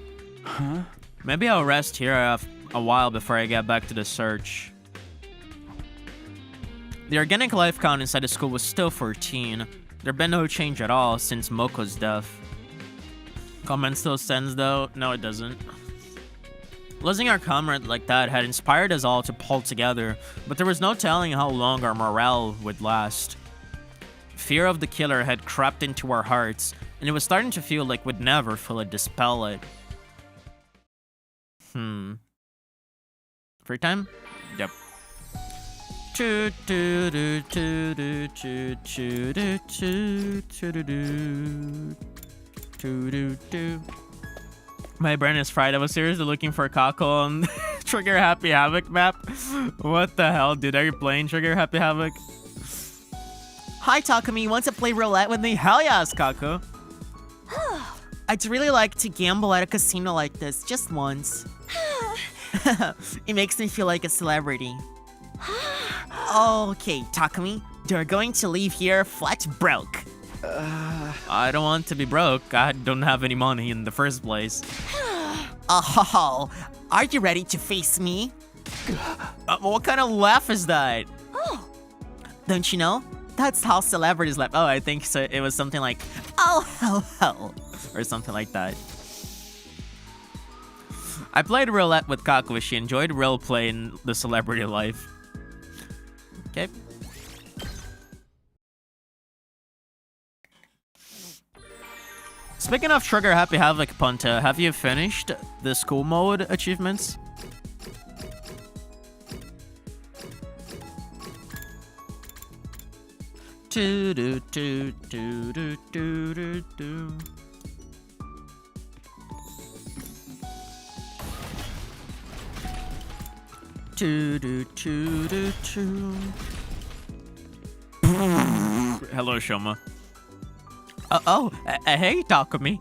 Huh? Maybe I'll rest here a while before I get back to the search. The organic life count inside the school was still 14. There'd been no change at all since Moko's death. Comment still stands though? No, it doesn't. Losing our comrade like that had inspired us all to pull together, but there was no telling how long our morale would last. fear of the killer had crept into our hearts, and it was starting to feel like we'd never fully dispel it. Free time? Yep. My brain is fried. I was seriously looking for Kako on Trigger Happy Havoc map. What the hell, dude? Are you playing Trigger Happy Havoc? Hi, Takumi. Want to play roulette with me? Hell yes, Kako. I'd really like to gamble at a casino like this, just once. It makes me feel like a celebrity. Okay, Takumi. You're going to leave here flat broke. I don't want to be broke. I don't have any money in the first place. Oh, are you ready to face me? What kind of laugh is that? Don't you know? That's how celebrities laugh. Oh, I think so. It was something like, oh, ho, ho, or something like that. I played roulette with Kaku. She enjoyed roleplay in the celebrity life. Okay. Speaking of Trigger Happy Havoc, Punta, have you finished the school mode achievements? Do do do do do do do do. Do do do do do. Hello, Shoma. Hey, Takumi.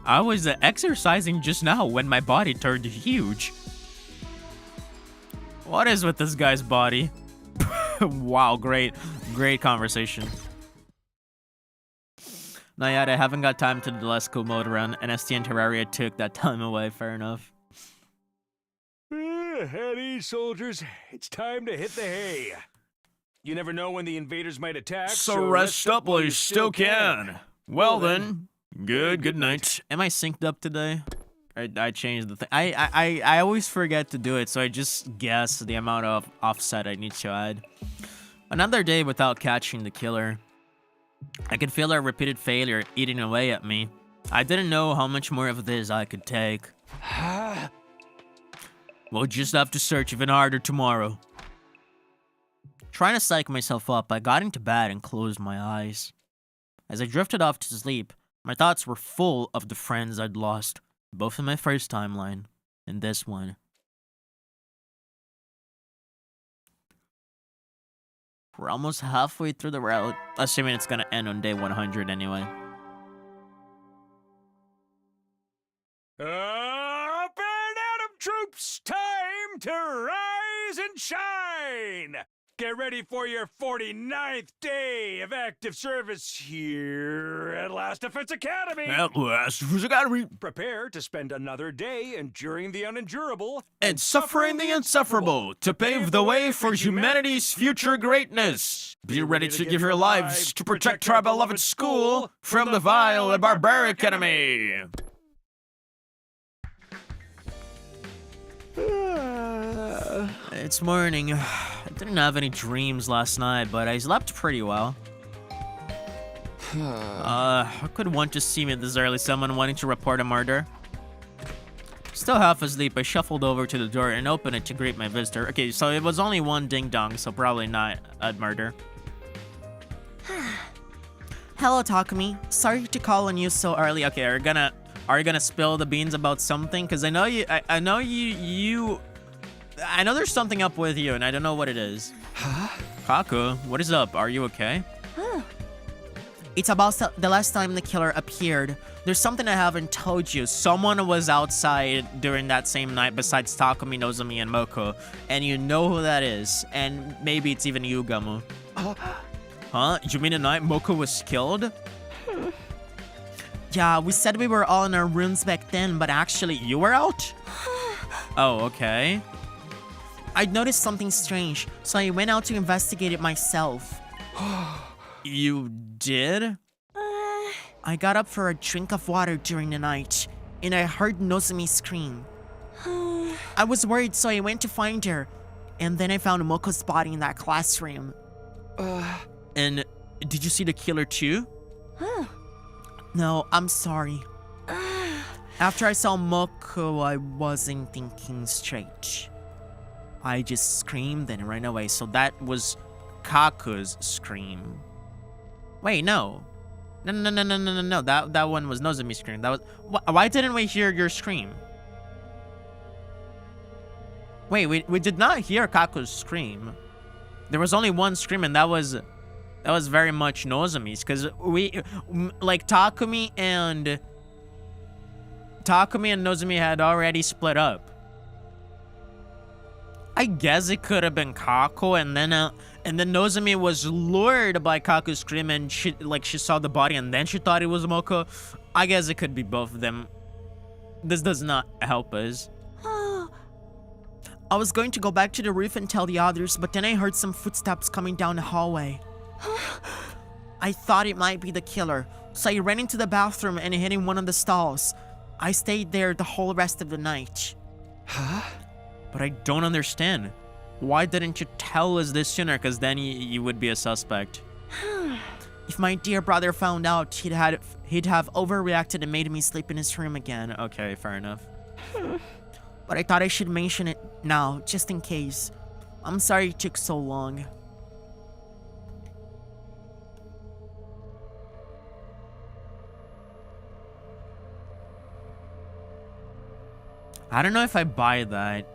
I was exercising just now when my body turned huge. What is with this guy's body? Wow, great conversation. Not yet, I haven't got time to do the last cool mode run. NST and Terraria took that time away, fair enough. At ease, soldiers. It's time to hit the hay. You never know when the invaders might attack, So rest up while you still can. Well then, good night. Am I synced up today? I changed the thing. I always forget to do it, so I just guess the amount of offset I need to add. Another day without catching the killer. I could feel our repeated failure eating away at me. I didn't know how much more of this I could take. We'll just have to search even harder tomorrow. Trying to psych myself up, I got into bed and closed my eyes. As I drifted off to sleep, my thoughts were full of the friends I'd lost, both in my first timeline and this one. We're almost halfway through the route, assuming it's gonna end on day 100 anyway. Up and Adam troops, time to rise and shine! Get ready for your 49th day of active service here at Last Defense Academy! At last, who's got to Prepare to spend another day enduring the unendurable and suffering the insufferable to pave the way for humanity's future greatness. Be ready to give your lives to protect our beloved school from the vile and barbaric enemy. It's morning. I didn't have any dreams last night, but I slept pretty well. How could one just see me this early? Someone wanting to report a murder? Still half asleep, I shuffled over to the door and opened it to greet my visitor. Okay, so it was only one ding-dong, so probably not a murder. Hello, Takumi. Sorry to call on you so early. Okay, are you gonna spill the beans about something? Because I know I know there's something up with you, and I don't know what it is. Huh? Kaku, what is up? Are you okay? It's about the last time the killer appeared. There's something I haven't told you. Someone was outside during that same night besides Takumi, Nozomi, and Moko. And you know who that is. And maybe it's even you, Gamu. Huh? You mean the night Moko was killed? Yeah, we said we were all in our rooms back then, but actually you were out? Oh, okay. I noticed something strange, so I went out to investigate it myself. You did? I got up for a drink of water during the night, and I heard Nozomi scream. I was worried, so I went to find her, and then I found Moko's body in that classroom. And did you see the killer too? No, I'm sorry. After I saw Moko, I wasn't thinking straight. I just screamed and ran away, so that was Kaku's scream. Wait, no. No. That one was Nozomi's scream. That was. Why didn't we hear your scream? Wait, we did not hear Kaku's scream. There was only one scream, and that was very much Nozomi's, because like Takumi and Nozomi had already split up. I guess it could have been Kaku, and then Nozomi was lured by Kaku's scream, and she saw the body, and then she thought it was Moko. I guess it could be both of them. This does not help us. I was going to go back to the roof and tell the others, but then I heard some footsteps coming down the hallway. I thought it might be the killer, so I ran into the bathroom and hid in one of the stalls. I stayed there the whole rest of the night. Huh? But I don't understand. Why didn't you tell us this sooner? Because then you would be a suspect. If my dear brother found out, he'd have overreacted and made me sleep in his room again. Okay, fair enough. But I thought I should mention it now, just in case. I'm sorry it took so long. I don't know if I buy that.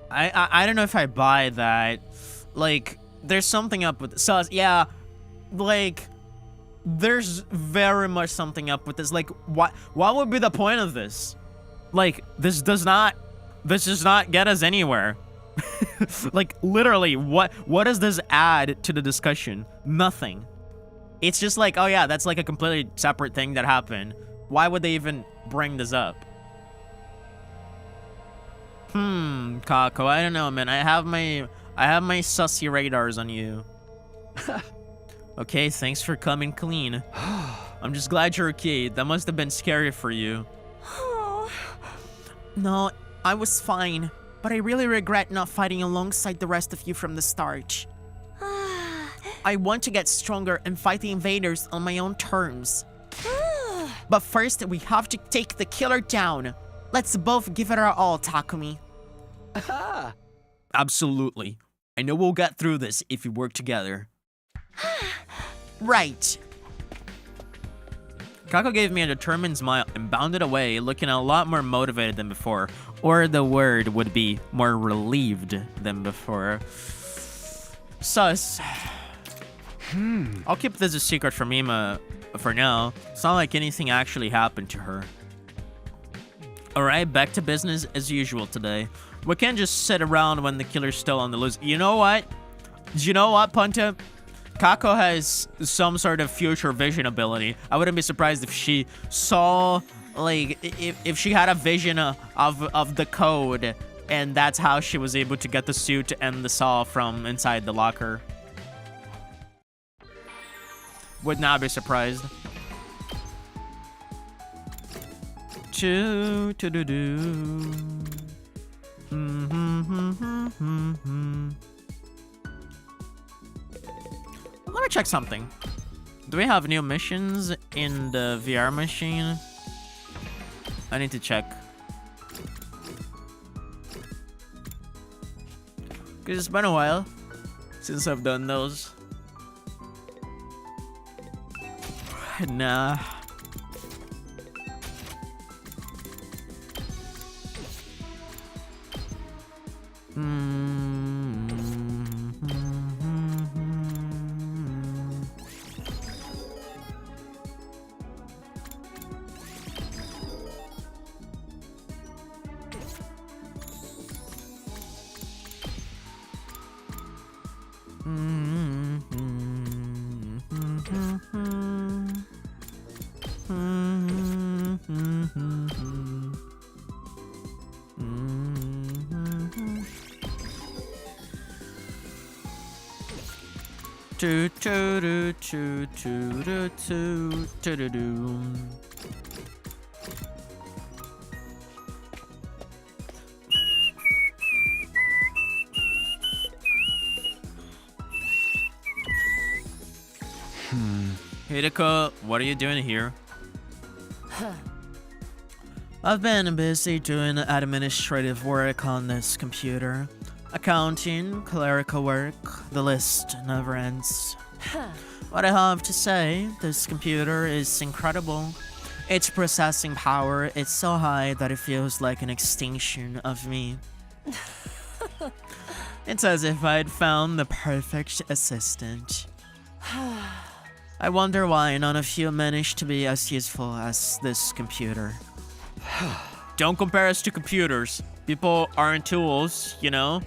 I don't know if I buy that. Like, there's something up with Sus. Yeah, like, there's very much something up with this. Like, what would be the point of this? Like, this does not get us anywhere. Like, literally, what does this add to the discussion? Nothing. It's just like, oh yeah, that's like a completely separate thing that happened. Why would they even bring this up? Kako, I don't know, man. I have my sussy radars on you. Okay, thanks for coming clean. I'm just glad you're okay. That must have been scary for you. No, I was fine, but I really regret not fighting alongside the rest of you from the start. I want to get stronger and fight the invaders on my own terms. But first, we have to take the killer down. Let's both give it our all, Takumi. Absolutely. I know we'll get through this if we work together. Right. Kako gave me a determined smile and bounded away, looking a lot more motivated than before. Or the word would be more relieved than before. Sus. I'll keep this a secret from Ima for now. It's not like anything actually happened to her. Alright, back to business as usual today. We can't just sit around when the killer's still on the loose. You know what? Punta? Kako has some sort of future vision ability. I wouldn't be surprised if she saw, like, if she had a vision of the code, and that's how she was able to get the suit and the saw from inside the locker. Would not be surprised. Let me check something. Do we have new missions in the VR machine? I need to check. Because it's been a while since I've done those. Nah. Hideko, what are you doing here? I've been busy doing administrative work on this computer. Accounting, clerical work, the list never ends. What I have to say, this computer is incredible. Its processing power is so high that it feels like an extension of me. It's as if I'd found the perfect assistant. I wonder why none of you managed to be as useful as this computer. Don't compare us to computers. People aren't tools, you know?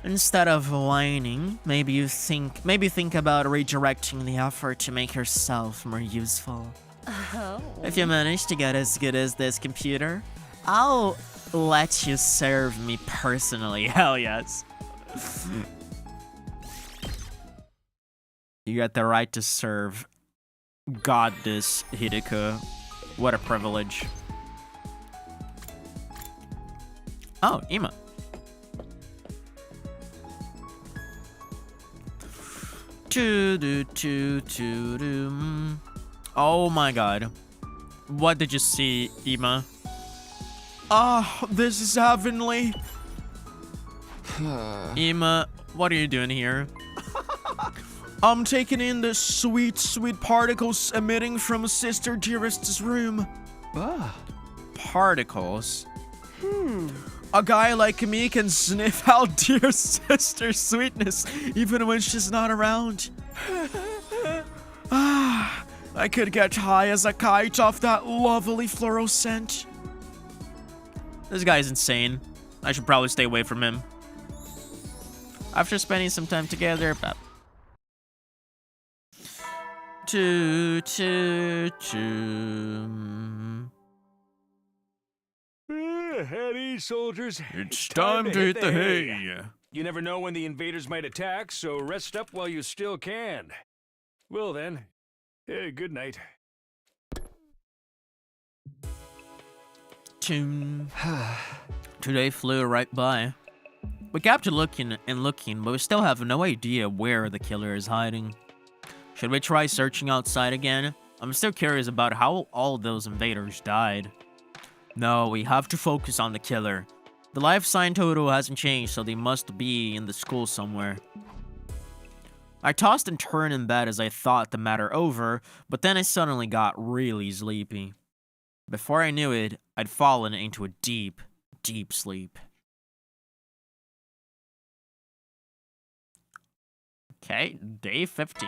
Instead of whining, maybe think about redirecting the effort to make yourself more useful. If you manage to get as good as this computer, I'll let you serve me personally. Hell yes. You got the right to serve Goddess Hideko. What a privilege. Oh, Ima. Oh my god. What did you see, Ima? This is heavenly. Ima, what are you doing here? I'm taking in the sweet, sweet particles emitting from Sister Dearest's room. Particles? A guy like me can sniff out dear sister's sweetness even when she's not around. I could get high as a kite off that lovely floral scent. This guy's insane. I should probably stay away from him. After spending some time together, but... Heady, soldiers. It's time to hit the hay. You never know when the invaders might attack, so rest up while you still can. Well then, good night. Today flew right by. We kept looking and looking, but we still have no idea where the killer is hiding. Should we try searching outside again? I'm still curious about how all those invaders died. No, we have to focus on the killer. The life sign total hasn't changed, so they must be in the school somewhere. I tossed and turned in bed as I thought the matter over, but then I suddenly got really sleepy. Before I knew it, I'd fallen into a deep, deep sleep. Okay, day 50.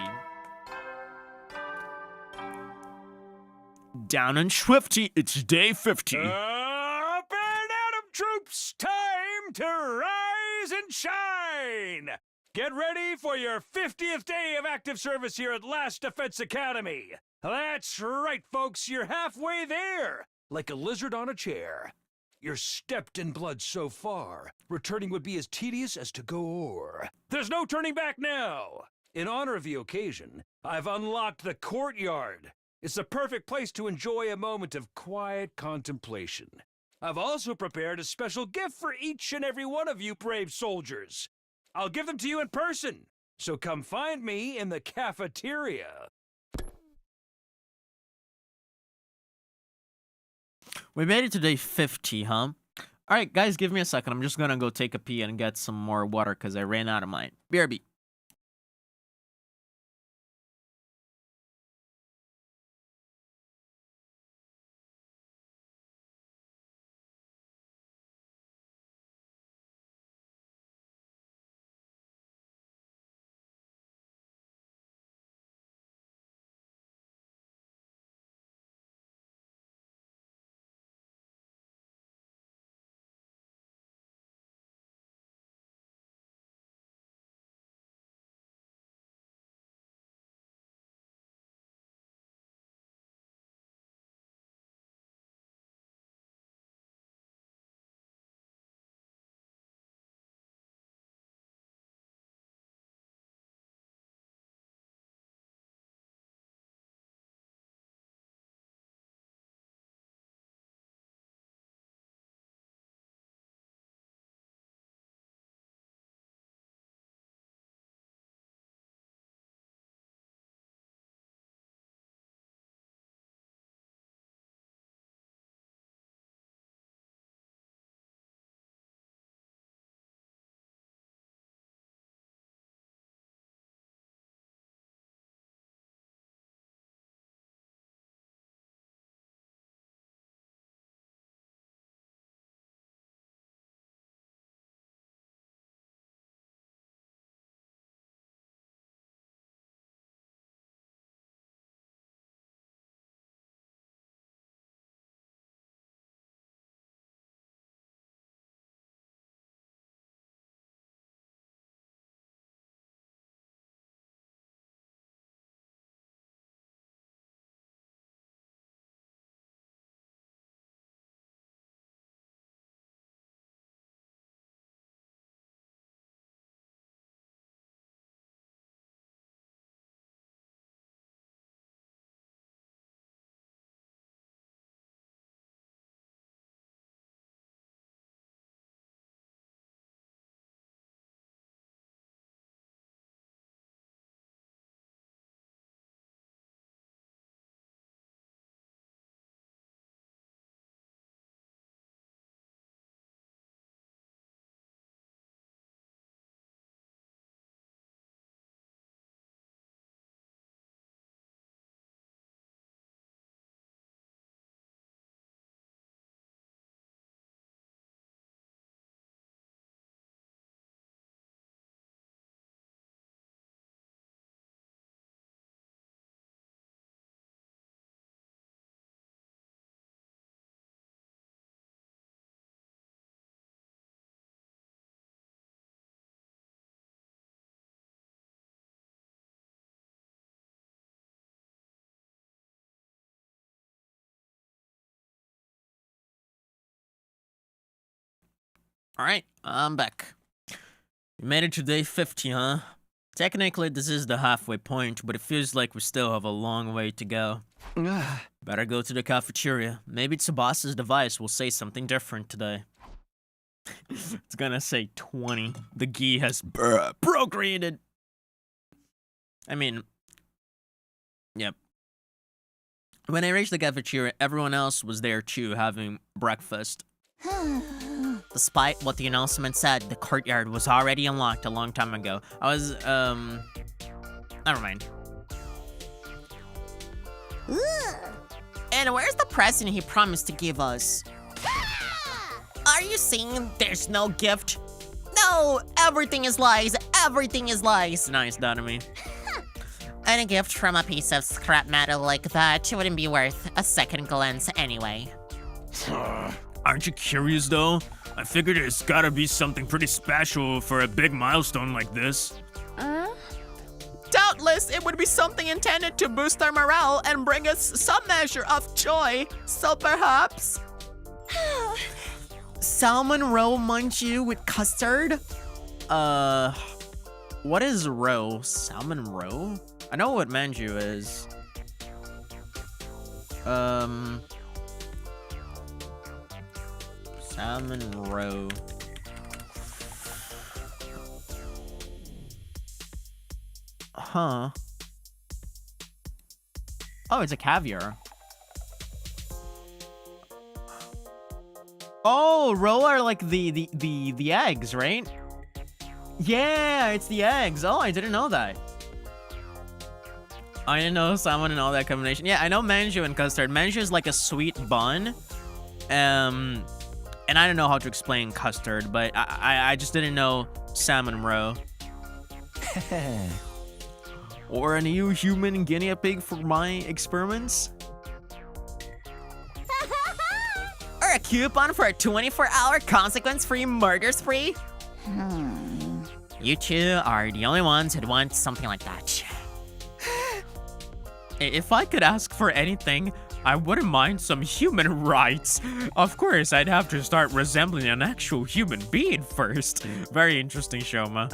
Down and swifty, it's day 50. Up and at 'em, troops! Time to rise and shine! Get ready for your 50th day of active service here at Last Defense Academy. That's right, folks, you're halfway there, like a lizard on a chair. You're stepped in blood so far, returning would be as tedious as to go o'er. There's no turning back now! In honor of the occasion, I've unlocked the courtyard. It's the perfect place to enjoy a moment of quiet contemplation. I've also prepared a special gift for each and every one of you brave soldiers. I'll give them to you in person, so come find me in the cafeteria. We made it to day 50, huh? Alright, guys, give me a second. I'm just gonna go take a pee and get some more water because I ran out of mine. BRB. Alright, I'm back. We made it to day 50, huh? Technically, this is the halfway point, but it feels like we still have a long way to go. Better go to the cafeteria. Maybe Tsubasa's device will say something different today. It's gonna say 20. The Gi has procreated. I mean, yep. When I reached the cafeteria, everyone else was there too, having breakfast. Despite what the announcement said, the courtyard was already unlocked a long time ago. I was, never mind. And where's the present he promised to give us? Are you saying there's no gift? No, everything is lies. Everything is lies. Nice, Danami. Any gift from a piece of scrap metal like that wouldn't be worth a second glance anyway. Aren't you curious, though? I figured it's gotta be something pretty special for a big milestone like this. Doubtless, it would be something intended to boost our morale and bring us some measure of joy. So perhaps... salmon roe manju with custard? What is roe? Salmon roe? I know what manju is. Salmon roe. Huh. Oh, it's a caviar. Oh, roe are like the eggs, right? Yeah, it's the eggs. Oh, I didn't know that. I didn't know salmon and all that combination. Yeah, I know manju and custard. Manju is like a sweet bun. And I don't know how to explain custard, but I just didn't know salmon roe. Or a new human guinea pig for my experiments. Or a coupon for a 24-hour consequence-free murder spree? You two are the only ones who'd want something like that. If I could ask for anything, I wouldn't mind some human rights. Of course, I'd have to start resembling an actual human being first. Very interesting, Shoma.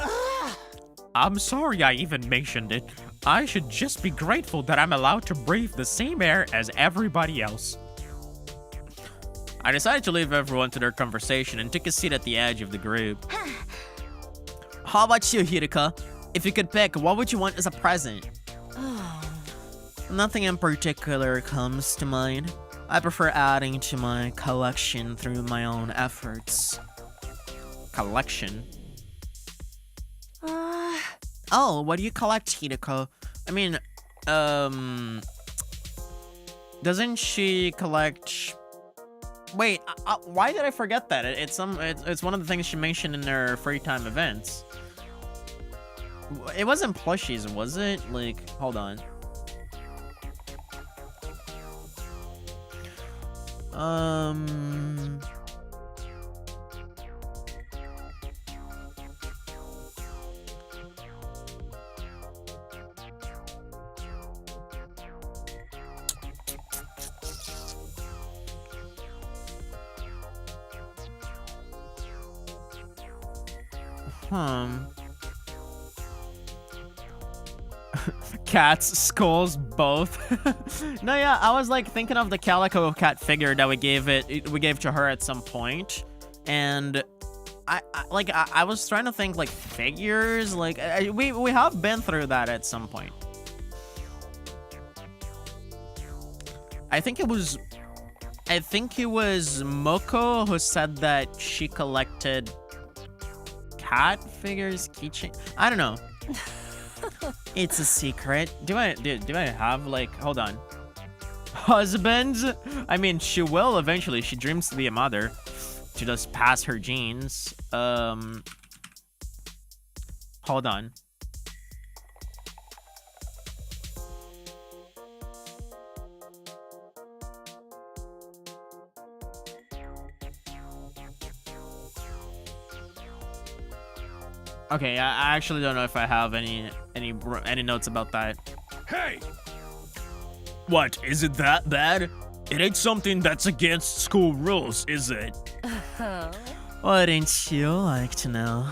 I'm sorry I even mentioned it. I should just be grateful that I'm allowed to breathe the same air as everybody else. I decided to leave everyone to their conversation and took a seat at the edge of the group. How about you, Hirika? If you could pick, what would you want as a present? Nothing in particular comes to mind. I prefer adding to my collection through my own efforts. Collection? Oh, what do you collect, Hiriko? I mean, doesn't she collect... Wait, why did I forget that? It's one of the things she mentioned in her free time events. It wasn't plushies, was it? Like, hold on. Cats, skulls, both. No, yeah, I was like thinking of the calico cat figure that we gave to her at some point, and I was trying to think like figures, like we have been through that at some point. I think it was Moko who said that she collected cat figures, keychain. I don't know. It's a secret. Do I have like, hold on. Husbands? I mean, she will eventually. She dreams to be a mother. To just pass her genes. Hold on. Okay, I actually don't know if I have any notes about that. Hey! What, is it that bad? It ain't something that's against school rules, is it? Wouldn't you like to know?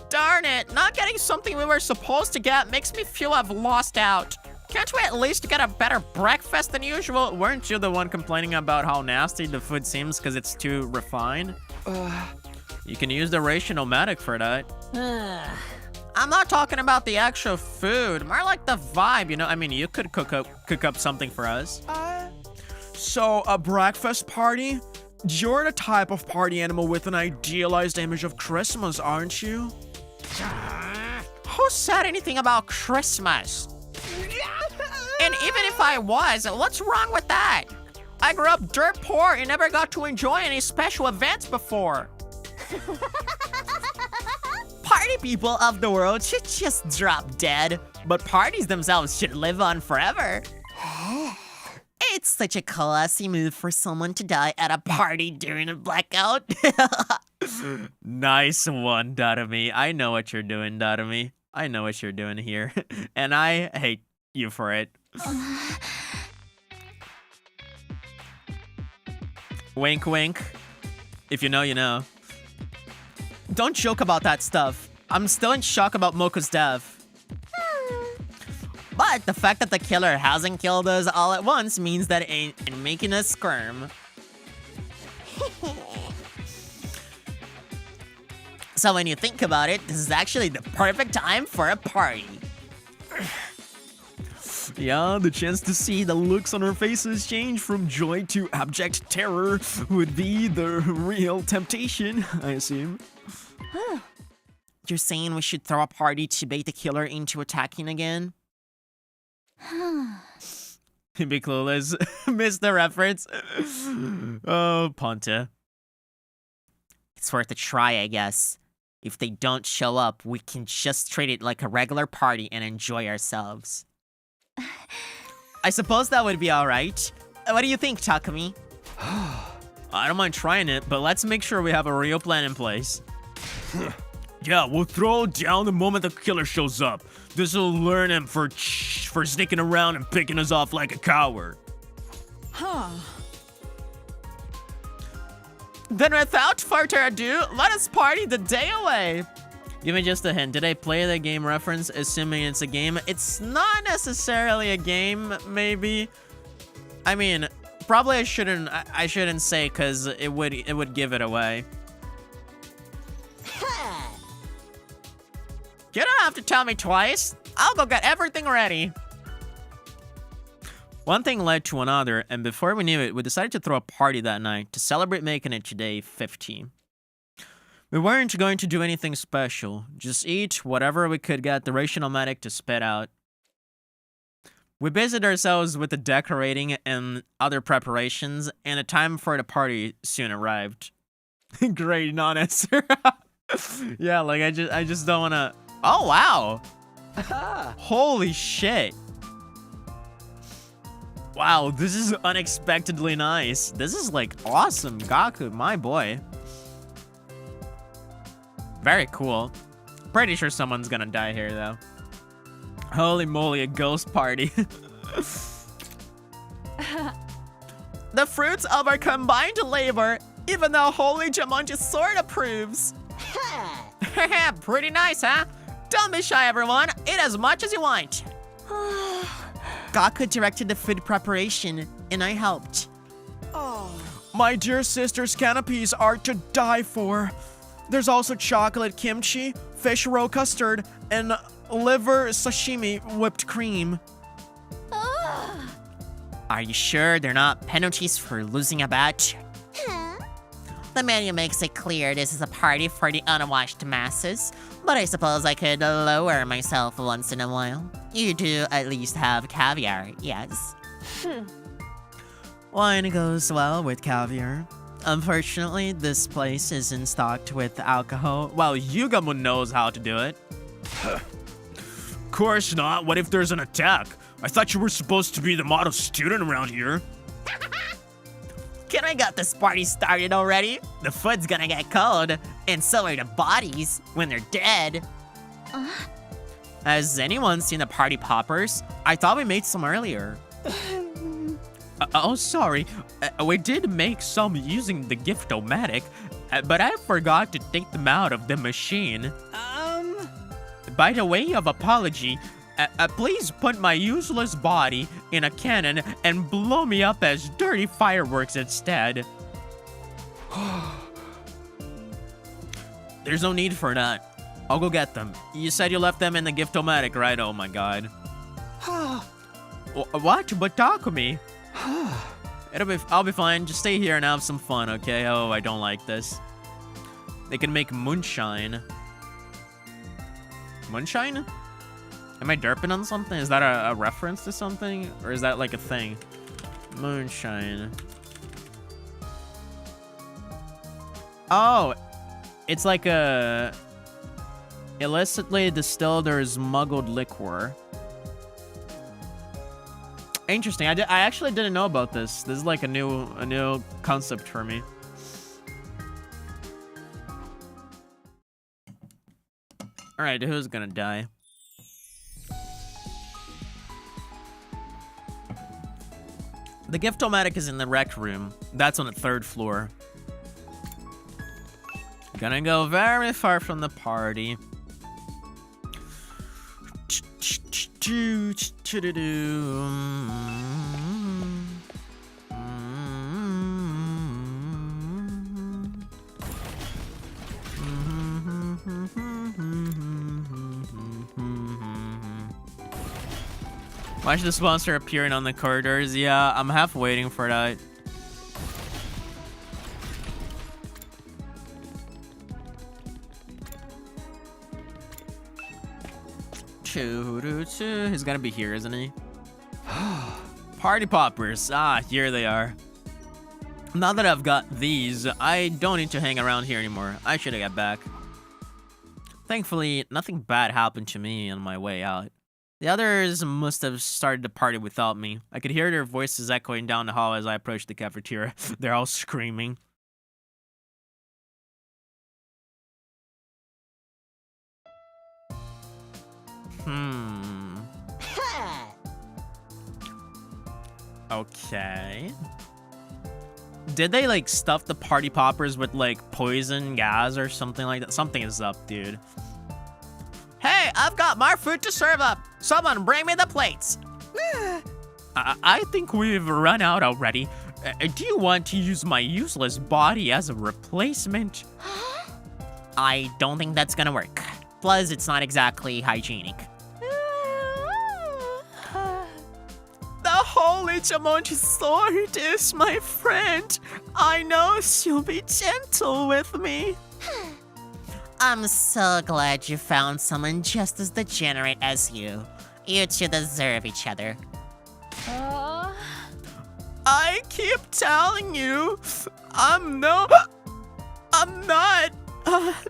Darn it, not getting something we were supposed to get makes me feel I've lost out. Can't we at least get a better breakfast than usual? Weren't you the one complaining about how nasty the food seems because it's too refined? You can use the rationomatic for that. I'm not talking about the actual food, more like the vibe, you know? I mean, you could cook up something for us. So, a breakfast party? You're the type of party animal with an idealized image of Christmas, aren't you? Who said anything about Christmas? And even if I was, what's wrong with that? I grew up dirt poor and never got to enjoy any special events before. Party people of the world should just drop dead, but parties themselves should live on forever. It's such a classy move for someone to die at a party during a blackout. Nice one, Dadami. I know what you're doing, Dadami. I know what you're doing here. And I hate you for it. Wink, wink. If you know, you know. Don't joke about that stuff. I'm still in shock about Moko's death. But the fact that the killer hasn't killed us all at once means that it ain't making us squirm. So when you think about it, this is actually the perfect time for a party. Yeah, the chance to see the looks on our faces change from joy to abject terror would be the real temptation, I assume. You're saying we should throw a party to bait the killer into attacking again? Be clueless. Missed the reference. Oh, Ponte. It's worth a try, I guess. If they don't show up, we can just treat it like a regular party and enjoy ourselves. I suppose that would be alright. What do you think, Takumi? I don't mind trying it, but let's make sure we have a real plan in place. Yeah, we'll throw it down the moment the killer shows up. This'll learn him for sneaking around and picking us off like a coward. Then without further ado, let us party the day away. Give me just a hint. Did I play the game reference? Assuming it's a game. It's not necessarily a game, maybe. I mean, probably I shouldn't say because it would give it away. You don't have to tell me twice. I'll go get everything ready. One thing led to another, and before we knew it, we decided to throw a party that night to celebrate making it today 50. We weren't going to do anything special, just eat whatever we could get the rationomatic to spit out. We busied ourselves with the decorating and other preparations, and the time for the party soon arrived. Great non-answer. Yeah, like I just don't wanna. Oh wow! Holy shit! Wow, this is unexpectedly nice. This is like awesome, Gaku, my boy. Very cool. Pretty sure someone's gonna die here though. Holy moly, a ghost party. The fruits of our combined labor, even though Holy Jumanji Sword approves. Pretty nice, huh? Don't be shy, everyone. Eat as much as you want. Gaku directed the food preparation, and I helped. My dear sister's canopies are to die for. There's also chocolate kimchi, fish roe custard, and liver sashimi whipped cream. Are you sure they're not penalties for losing a batch? The menu makes it clear this is a party for the unwashed masses, but I suppose I could lower myself once in a while. You do at least have caviar, yes? Wine goes well with caviar. Unfortunately, this place isn't stocked with alcohol. Well, Yugamu knows how to do it. Of course not. What if there's an attack? I thought you were supposed to be the model student around here. Can I get this party started already? The food's gonna get cold, and so are the bodies when they're dead. Has anyone seen the party poppers? I thought we made some earlier. Oh, sorry. We did make some using the Gift-O-Matic, but I forgot to take them out of the machine. By the way of apology, please put my useless body in a cannon and blow me up as dirty fireworks instead. There's no need for that. I'll go get them. You said you left them in the Gift-O-Matic, right? Oh my god. What? But Takumi. I'll be fine. Just stay here and have some fun, okay? Oh, I don't like this. They can make moonshine. Moonshine? Am I derping on something? Is that a reference to something? Or is that like a thing? Moonshine. Oh, it's like a illicitly distilled or smuggled liquor. Interesting. I actually didn't know about this. This is like a new concept for me. All right, who's gonna die? The Gift-O-Matic is in the rec room. That's on the 3rd floor. Gonna go very far from the party. Watch the sponsor appearing on the corridors. Yeah, I'm half waiting for that. He's gonna be here, isn't he? Party poppers. Ah, here they are. Now that I've got these, I don't need to hang around here anymore. I should have got back. Thankfully, nothing bad happened to me on my way out. The others must have started the party without me. I could hear their voices echoing down the hall as I approached the cafeteria. They're all screaming. Okay. Did they like stuff the party poppers with like poison gas or something like that? Something is up, dude. Hey, I've got more food to serve up. Someone bring me the plates. I think we've run out already. Do you want to use my useless body as a replacement? I don't think that's gonna work. Plus, it's not exactly hygienic. The Holy Jamonchi Sword is my friend. I know she'll be gentle with me. I'm so glad you found someone just as degenerate as you. You two deserve each other. I keep telling you, I'm not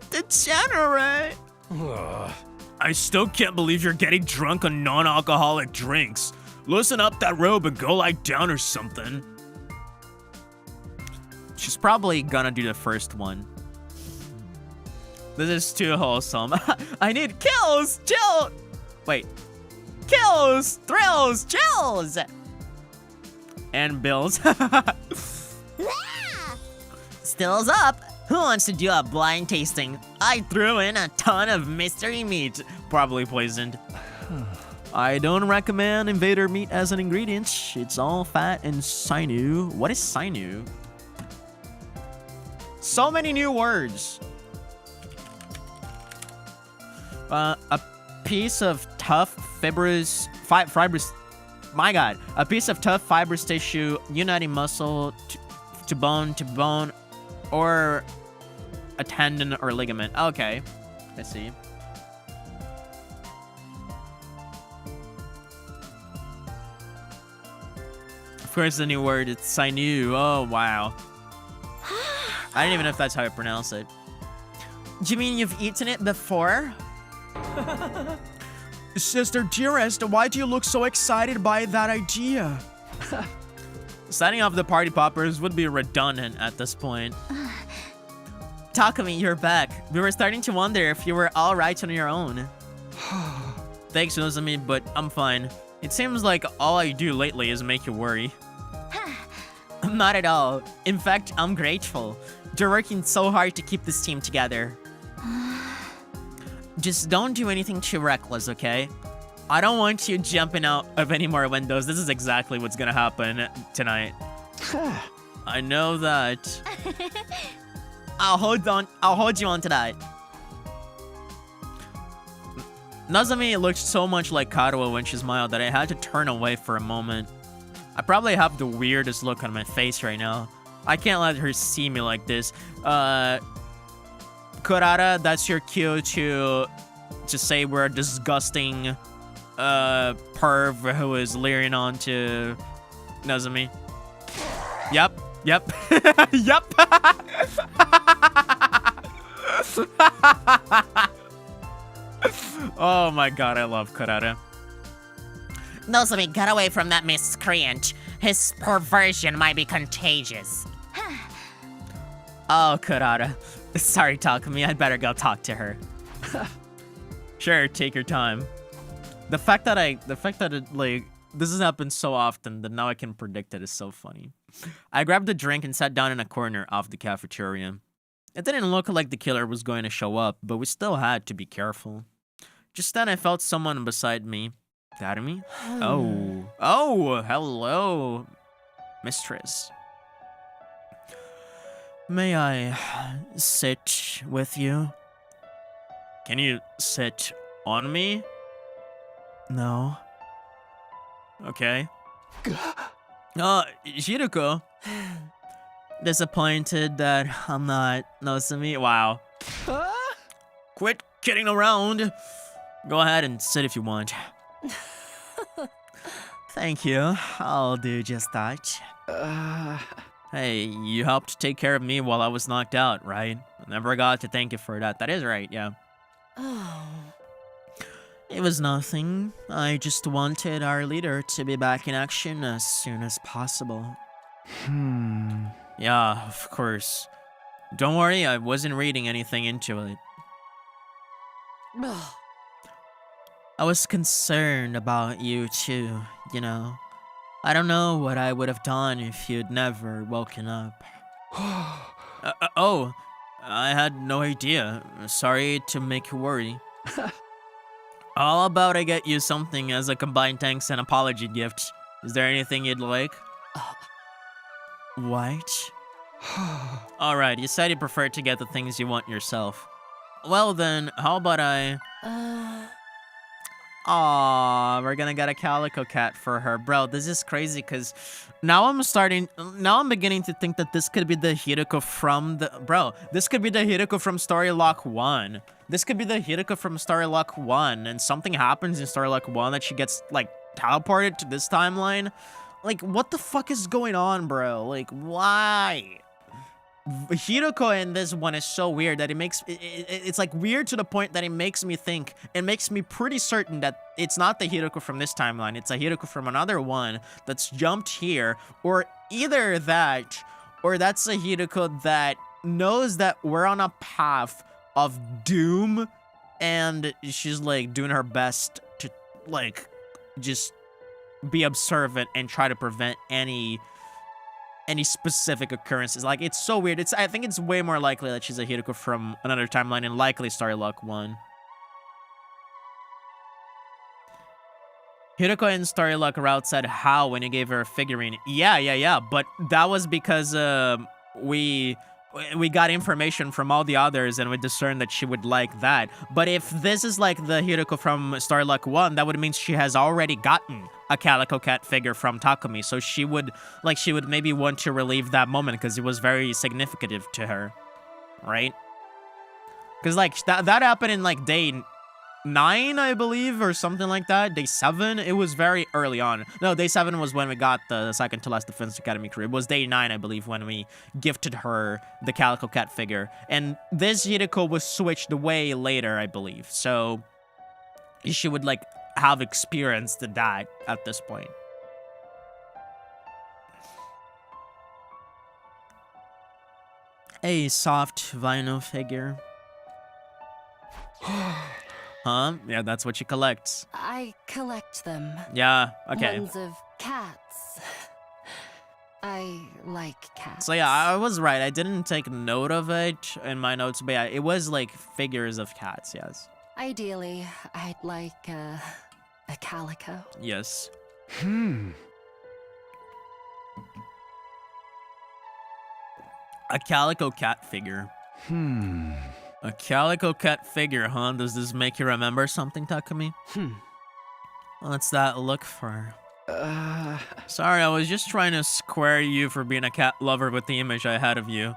degenerate. I still can't believe you're getting drunk on non-alcoholic drinks. Loosen up that robe and go lie down or something. She's probably gonna do the first one. This is too wholesome. I need kills, chill. Wait, kills, thrills, chills, and bills. Stills up. Who wants to do a blind tasting? I threw in a ton of mystery meat. Probably poisoned. I don't recommend invader meat as an ingredient. It's all fat and sinew. What is sinew? So many new words. A piece of tough fibrous my god, a piece of tough fibrous tissue uniting muscle to bone, or a tendon or ligament. Okay, I see. Of course, the new word, it's sinew. Oh, wow. I don't even know if that's how I pronounce it. Do you mean you've eaten it before? Sister dearest, why do you look so excited by that idea? Setting off the party poppers would be redundant at this point. Takumi, you're back. We were starting to wonder if you were all right on your own. Thanks, Nozomi, but I'm fine. It seems like all I do lately is make you worry. Not at all. In fact, I'm grateful. You're working so hard to keep this team together. Just don't do anything too reckless, okay? I don't want you jumping out of any more windows. This is exactly what's gonna happen tonight. I know that. I'll hold you on to that. Nazami looked so much like Karuo when she smiled that I had to turn away for a moment. I probably have the weirdest look on my face right now. I can't let her see me like this. Kurara, that's your cue to say we're a disgusting perv who is leering on to Nazami. Yep. Yep. Oh my god, I love Kurara. Nozomi, get away from that miscreant. His perversion might be contagious. Oh, Kurara. Sorry, Takumi, I'd better go talk to her. Sure, take your time. The fact that this has happened so often that now I can predict it is so funny. I grabbed a drink and sat down in a corner of the cafeteria. It didn't look like the killer was going to show up, but we still had to be careful. Just then I felt someone beside me. Tatami? Oh, hello, mistress. May I sit with you? Can you sit on me? No. Okay. Shiruko. Disappointed that I'm not Nozomi. Wow. Quit kidding around. Go ahead and sit if you want. Thank you. I'll do just that. Hey, you helped take care of me while I was knocked out, right? I never got to thank you for that. That is right, yeah. Oh. It was nothing. I just wanted our leader to be back in action as soon as possible. Yeah, of course. Don't worry, I wasn't reading anything into it. I was concerned about you too, you know. I don't know what I would have done if you'd never woken up. Oh, I had no idea. Sorry to make you worry. How about I get you something as a combined thanks and apology gift? Is there anything you'd like? What? Alright, you said you prefer to get the things you want yourself. Well then, how about I... Aw, we're gonna get a calico cat for her. Bro, this is crazy because now I'm beginning to think that this could be the Hiroko from this could be the Hiroko from Story Lock 1. This could be the Hiroko from Story Lock 1, and something happens in Story Lock 1 that she gets, like, teleported to this timeline. Like, what the fuck is going on, bro? Like, why? Hiroko in this one is so weird that it's like weird to the point that it makes me pretty certain that it's not the Hiroko from this timeline, it's a Hiroko from another one that's jumped here, or either that, or that's a Hiroko that knows that we're on a path of doom, and she's like doing her best to like just be observant and try to prevent any specific occurrences. Like, it's so weird. I think it's way more likely that she's a Hiroko from another timeline and likely Story Lock 1. Hiroko in Story Lock Route said how when you gave her a figurine. Yeah, but that was because we got information from all the others and we discerned that she would like that. But if this is like the Hiroko from Story Lock 1, that would mean she has already gotten a Calico Cat figure from Takumi, so she would maybe want to relieve that moment because it was very significant to her, right? Because like that happened in like day 9, I believe, or something like that. Day 7, it was very early on. No, day 7 was when we got the second to last Defense Academy crew. It was day 9, I believe, when we gifted her the Calico Cat figure, and this Hiroko was switched way later, I believe. So she would like have experienced that at this point. A soft vinyl figure. Huh? Yeah, that's what she collects. I collect them. Yeah, okay. Ones of cats. I I like cats. So yeah, I was right. I didn't take note of it in my notes, but yeah, it was like figures of cats, yes. Ideally, I'd like a calico. Yes. A calico cat figure. A calico cat figure, huh? Does this make you remember something, Takumi? What's that look for? Sorry, I was just trying to square you for being a cat lover with the image I had of you.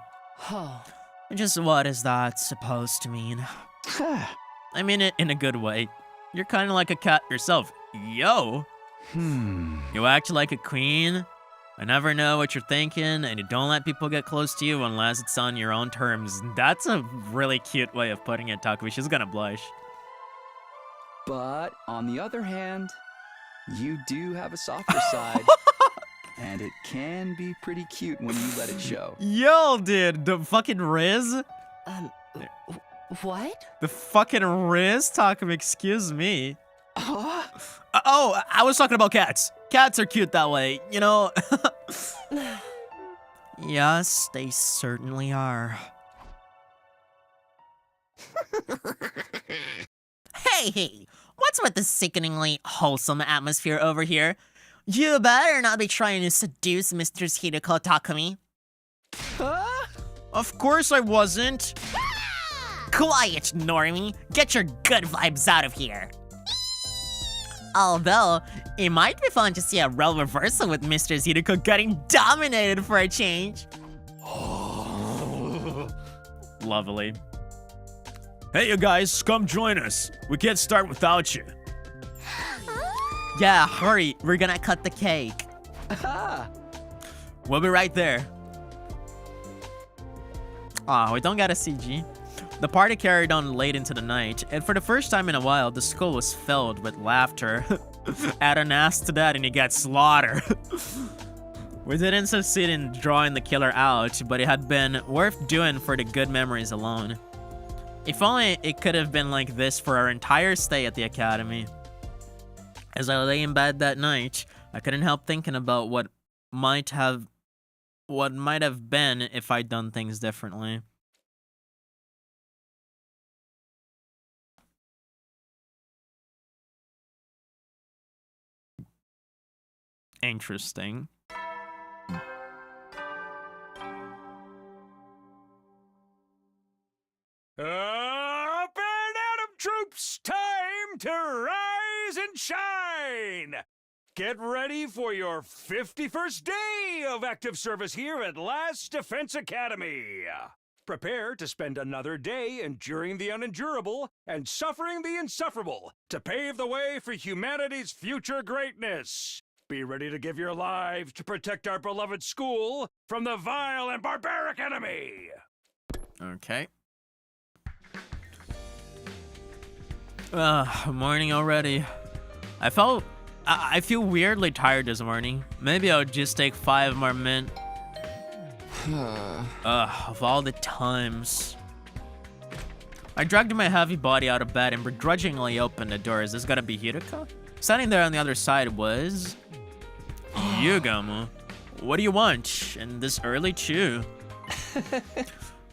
Oh. Just what is that supposed to mean? I mean it in a good way. You're kind of like a cat yourself. Yo! You act like a queen. I never know what you're thinking, and you don't let people get close to you unless it's on your own terms. That's a really cute way of putting it, Takumi. She's gonna blush. But on the other hand, you do have a softer side. And it can be pretty cute when you let it show. Yo, dude, the fucking Riz? What? The fucking Riz, Takumi, excuse me. Oh, I was talking about cats. Cats are cute that way, you know? Yes, they certainly are. Hey, what's with the sickeningly wholesome atmosphere over here? You better not be trying to seduce Mr. Hideko Takumi. Of course I wasn't. Quiet, Normie. Get your good vibes out of here. Although, it might be fun to see a role reversal with Mr. Hideko getting dominated for a change. Lovely. Hey, you guys, come join us. We can't start without you. Yeah, hurry. We're gonna cut the cake. We'll be right there. Aw, we don't got a CG. The party carried on late into the night, and for the first time in a while, the school was filled with laughter. Add an ass to that and you get slaughtered. We didn't succeed in drawing the killer out, but it had been worth doing for the good memories alone. If only it could have been like this for our entire stay at the academy. As I lay in bed that night, I couldn't help thinking about what might have been if I'd done things differently. Interesting. Up and Adam troops, time to rise and shine! Get ready for your 51st day of active service here at Last Defense Academy. Prepare to spend another day enduring the unendurable and suffering the insufferable to pave the way for humanity's future greatness. Be ready to give your lives to protect our beloved school from the vile and barbaric enemy. Okay. Morning already. I feel weirdly tired this morning. Maybe I'll just take 5 more minutes. Of all the times. I dragged my heavy body out of bed and begrudgingly opened the door. Is this gonna be Hideko? Standing there on the other side was... Yugamu. What do you want? And this early too?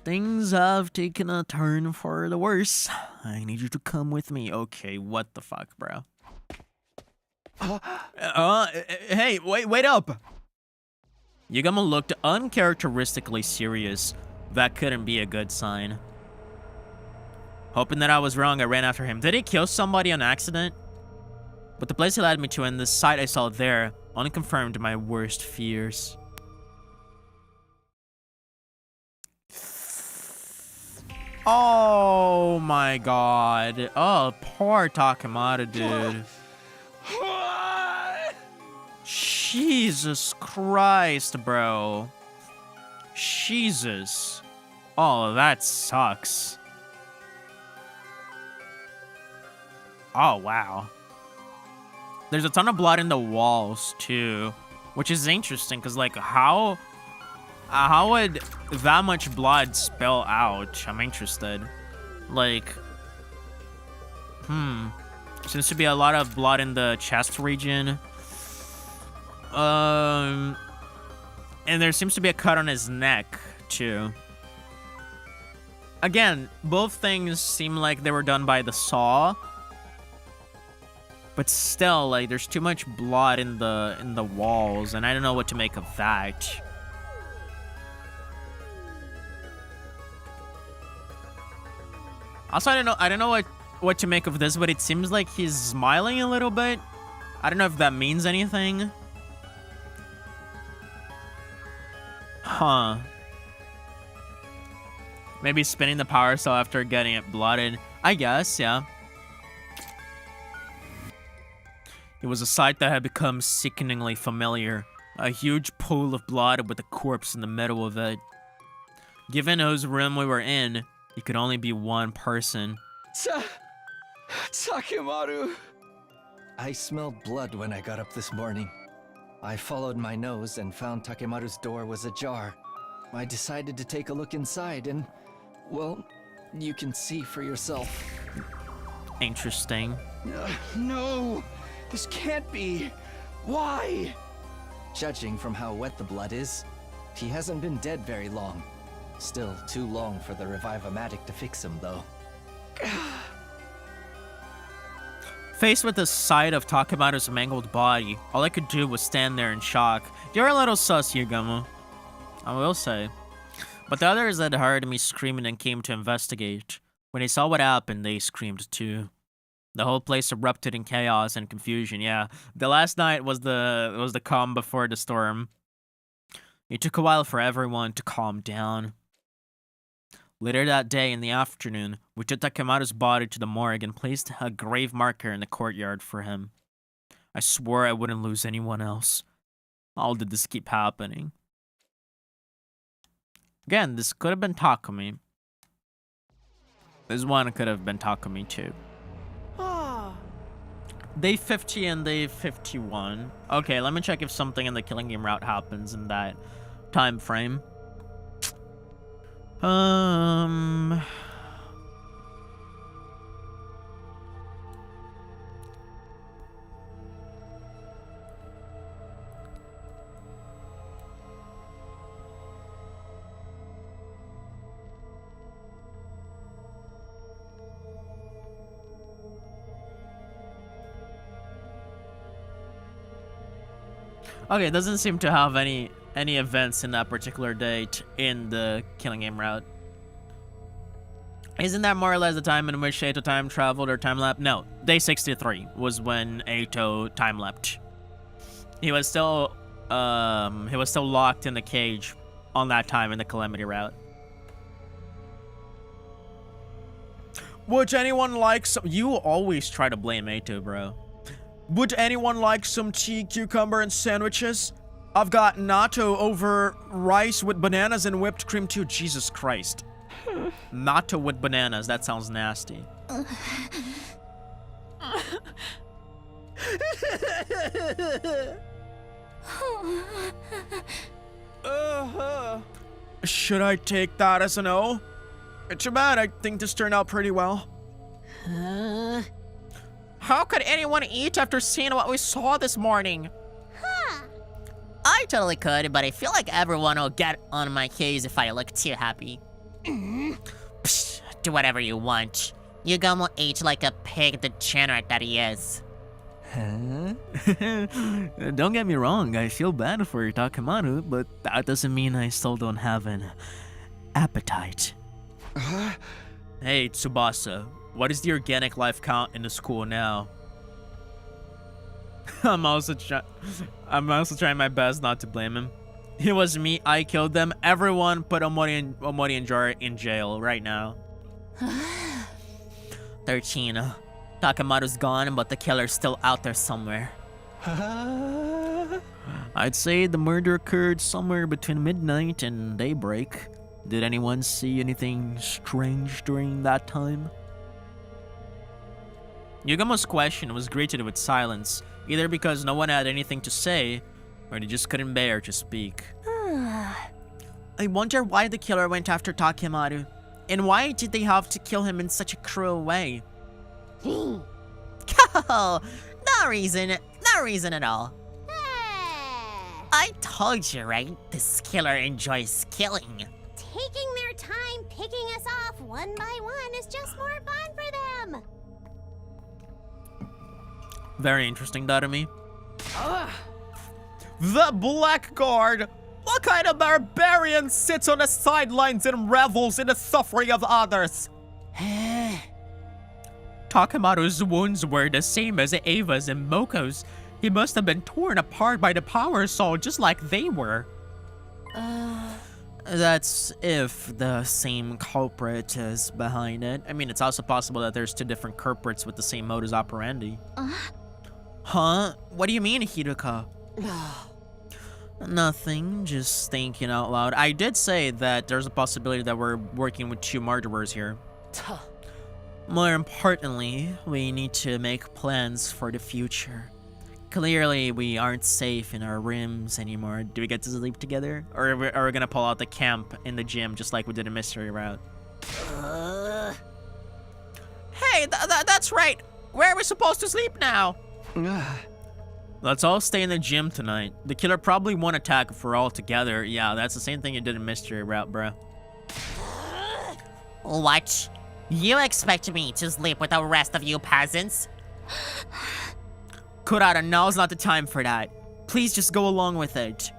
Things have taken a turn for the worse. I need you to come with me. Okay, what the fuck, bro? Hey, wait up! Yugamu looked uncharacteristically serious. That couldn't be a good sign. Hoping that I was wrong, I ran after him. Did he kill somebody on accident? But the place he led me to and the sight I saw there unconfirmed my worst fears. Oh my god. Oh, poor Takamata, dude. Jesus Christ, bro. Jesus. Oh, that sucks. Oh, wow. There's a ton of blood in the walls, too. Which is interesting, because, like, how would that much blood spill out? I'm interested. Like, seems to be a lot of blood in the chest region. And there seems to be a cut on his neck, too. Again, both things seem like they were done by the saw. But still, like, there's too much blood in the walls, and I don't know what to make of that. Also, I don't know what to make of this, but it seems like he's smiling a little bit. I don't know if that means anything. Huh. Maybe spinning the power cell after getting it blooded. I guess, yeah. It was a sight that had become sickeningly familiar. A huge pool of blood with a corpse in the middle of it. Given whose room we were in, it could only be one person. Takemaru! I smelled blood when I got up this morning. I followed my nose and found Takemaru's door was ajar. I decided to take a look inside and, well, you can see for yourself. Interesting. No! This can't be! Why? Judging from how wet the blood is, he hasn't been dead very long. Still too long for the Revive-O-Matic to fix him, though. Faced with the sight of Takemaru's mangled body, all I could do was stand there in shock. You're a little sus, Yugamu. I will say. But the others had heard me screaming and came to investigate. When they saw what happened, they screamed too. The whole place erupted in chaos and confusion, yeah. The last night was the calm before the storm. It took a while for everyone to calm down. Later that day in the afternoon, we took Takemaru's body to the morgue and placed a grave marker in the courtyard for him. I swore I wouldn't lose anyone else. How did this keep happening? Again, this could have been Takumi. This one could have been Takumi too. Day 50 and day 51. Okay, let me check if something in the killing game route happens in that time frame. Okay, it doesn't seem to have any events in that particular date in the killing game route. Isn't that more or less the time in which Eito time traveled or time leapt? No, day 63 was when Eito time leapt. He was still locked in the cage on that time in the Calamity route. Would anyone like some? You always try to blame Eito, bro. Would anyone like some tea, cucumber, and sandwiches? I've got natto over rice with bananas and whipped cream too. Jesus Christ. Natto with bananas, that sounds nasty. Should I take that as an O? Too bad, I think this turned out pretty well. How could anyone eat after seeing what we saw this morning? I totally could, but I feel like everyone will get on my case if I look too happy. Psh, do whatever you want. Yugamu ate like a pig degenerate that he is. Huh? Don't get me wrong, I feel bad for Takemaru, but that doesn't mean I still don't have an appetite. Hey, Tsubasa, what is the organic life count in the school now? I'm also trying my best not to blame him. It was me, I killed them. Everyone put Omori and Jara in jail right now. 13. Takemaru's gone, but the killer's still out there somewhere. I'd say the murder occurred somewhere between midnight and daybreak. Did anyone see anything strange during that time? Yugamo's question was greeted with silence, either because no one had anything to say, or they just couldn't bear to speak. I wonder why the killer went after Takemaru, and why did they have to kill him in such a cruel way? No reason at all. I told you, right? This killer enjoys killing. Taking their time picking us off one by one is just more fun for them. Very interesting, Darume. The Blackguard! What kind of barbarian sits on the sidelines and revels in the suffering of others? Takemaru's wounds were the same as Ava's and Moko's. He must have been torn apart by the power assault just like they were. That's if the same culprit is behind it. I mean, it's also possible that there's two different culprits with the same modus operandi. Huh? What do you mean, Hiruka? Nothing, just thinking out loud. I did say that there's a possibility that we're working with two murderers here. More importantly, we need to make plans for the future. Clearly, we aren't safe in our rooms anymore. Do we get to sleep together? Or are we gonna pull out the camp in the gym just like we did in Mystery Route? Hey, that's right. Where are we supposed to sleep now? Let's all stay in the gym tonight. The killer probably won't attack if we're all together. Yeah, that's the same thing you did in Mystery Route, bro. What? You expect me to sleep with the rest of you peasants? Kurata, now's not the time for that. Please just go along with it.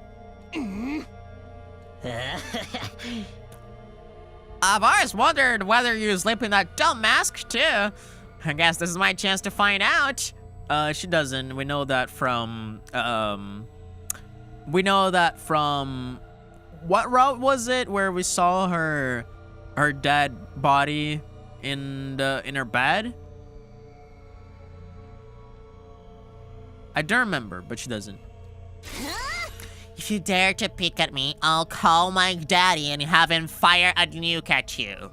I've always wondered whether you sleep in that dumb mask too. I guess this is my chance to find out. She doesn't. We know that from, what route was it where we saw her dead body in her bed? I don't remember, but she doesn't. If you dare to peek at me, I'll call my daddy and have him fire a nuke at you.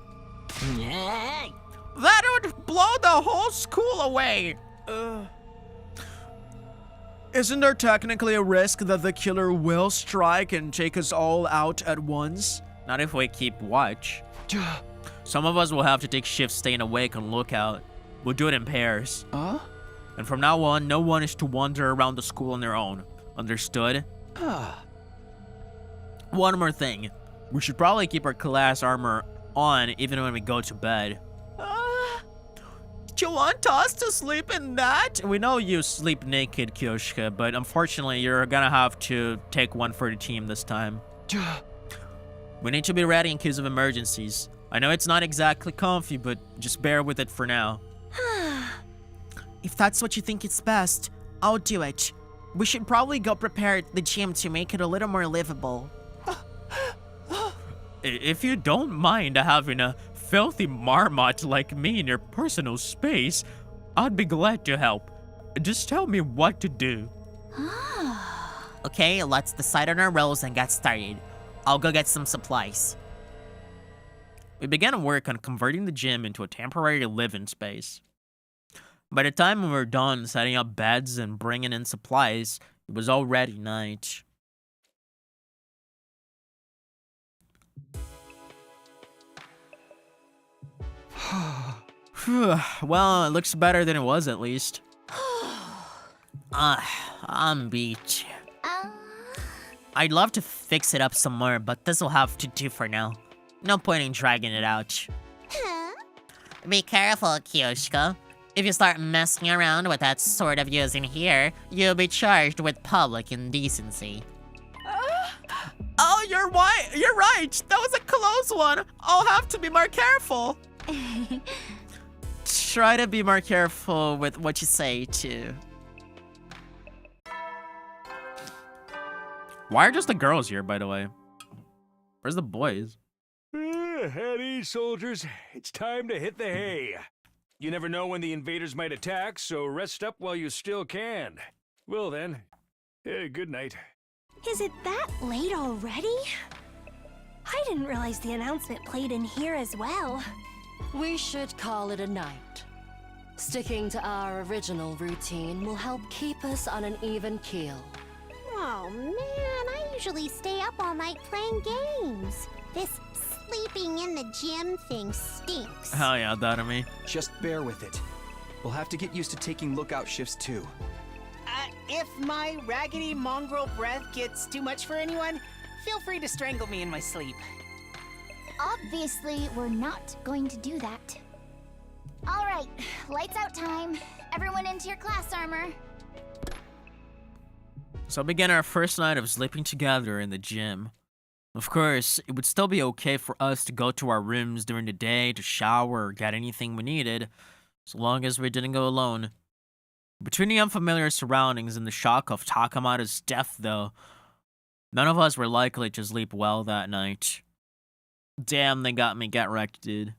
That would blow the whole school away. Isn't there technically a risk that the killer will strike and take us all out at once? Not if we keep watch. Some of us will have to take shifts staying awake on lookout. We'll do it in pairs. And from now on, no one is to wander around the school on their own. Understood? One more thing. We should probably keep our class armor on even when we go to bed. Do you want us to sleep in that? We know you sleep naked, Kyoshika, but unfortunately, you're gonna have to take one for the team this time. We need to be ready in case of emergencies. I know it's not exactly comfy, but just bear with it for now. If that's what you think is best, I'll do it. We should probably go prepare the gym to make it a little more livable. If you don't mind having a filthy marmot like me in your personal space, I'd be glad to help. Just tell me what to do. Okay, let's decide on our roles and get started. I'll go get some supplies. We began work on converting the gym into a temporary living space. By the time we were done setting up beds and bringing in supplies, it was already night. Well, it looks better than it was at least. I'm beat. I'd love to fix it up some more, but this'll have to do for now. No point in dragging it out. Be careful, Kyoshiko. If you start messing around with that sort of using here, you'll be charged with public indecency. Oh, you're right. You're right. That was a close one. I'll have to be more careful. Try to be more careful with what you say, too. Why are just the girls here, by the way? Where's the boys? At ease, soldiers. It's time to hit the hay. You never know when the invaders might attack, so rest up while you still can. Well then, good night. Is it that late already? I didn't realize the announcement played in here as well. We should call it a night. Sticking to our original routine will help keep us on an even keel. Oh man, I usually stay up all night playing games. This sleeping in the gym thing stinks. Hell yeah, Darume. Just bear with it. We'll have to get used to taking lookout shifts too. If my raggedy mongrel breath gets too much for anyone, feel free to strangle me in my sleep. Obviously, we're not going to do that. All right, lights out time. Everyone into your class armor. So began our first night of sleeping together in the gym. Of course, it would still be okay for us to go to our rooms during the day to shower or get anything we needed, so long as we didn't go alone. Between the unfamiliar surroundings and the shock of Takamata's death, though, none of us were likely to sleep well that night. Damn, they got me get wrecked, dude.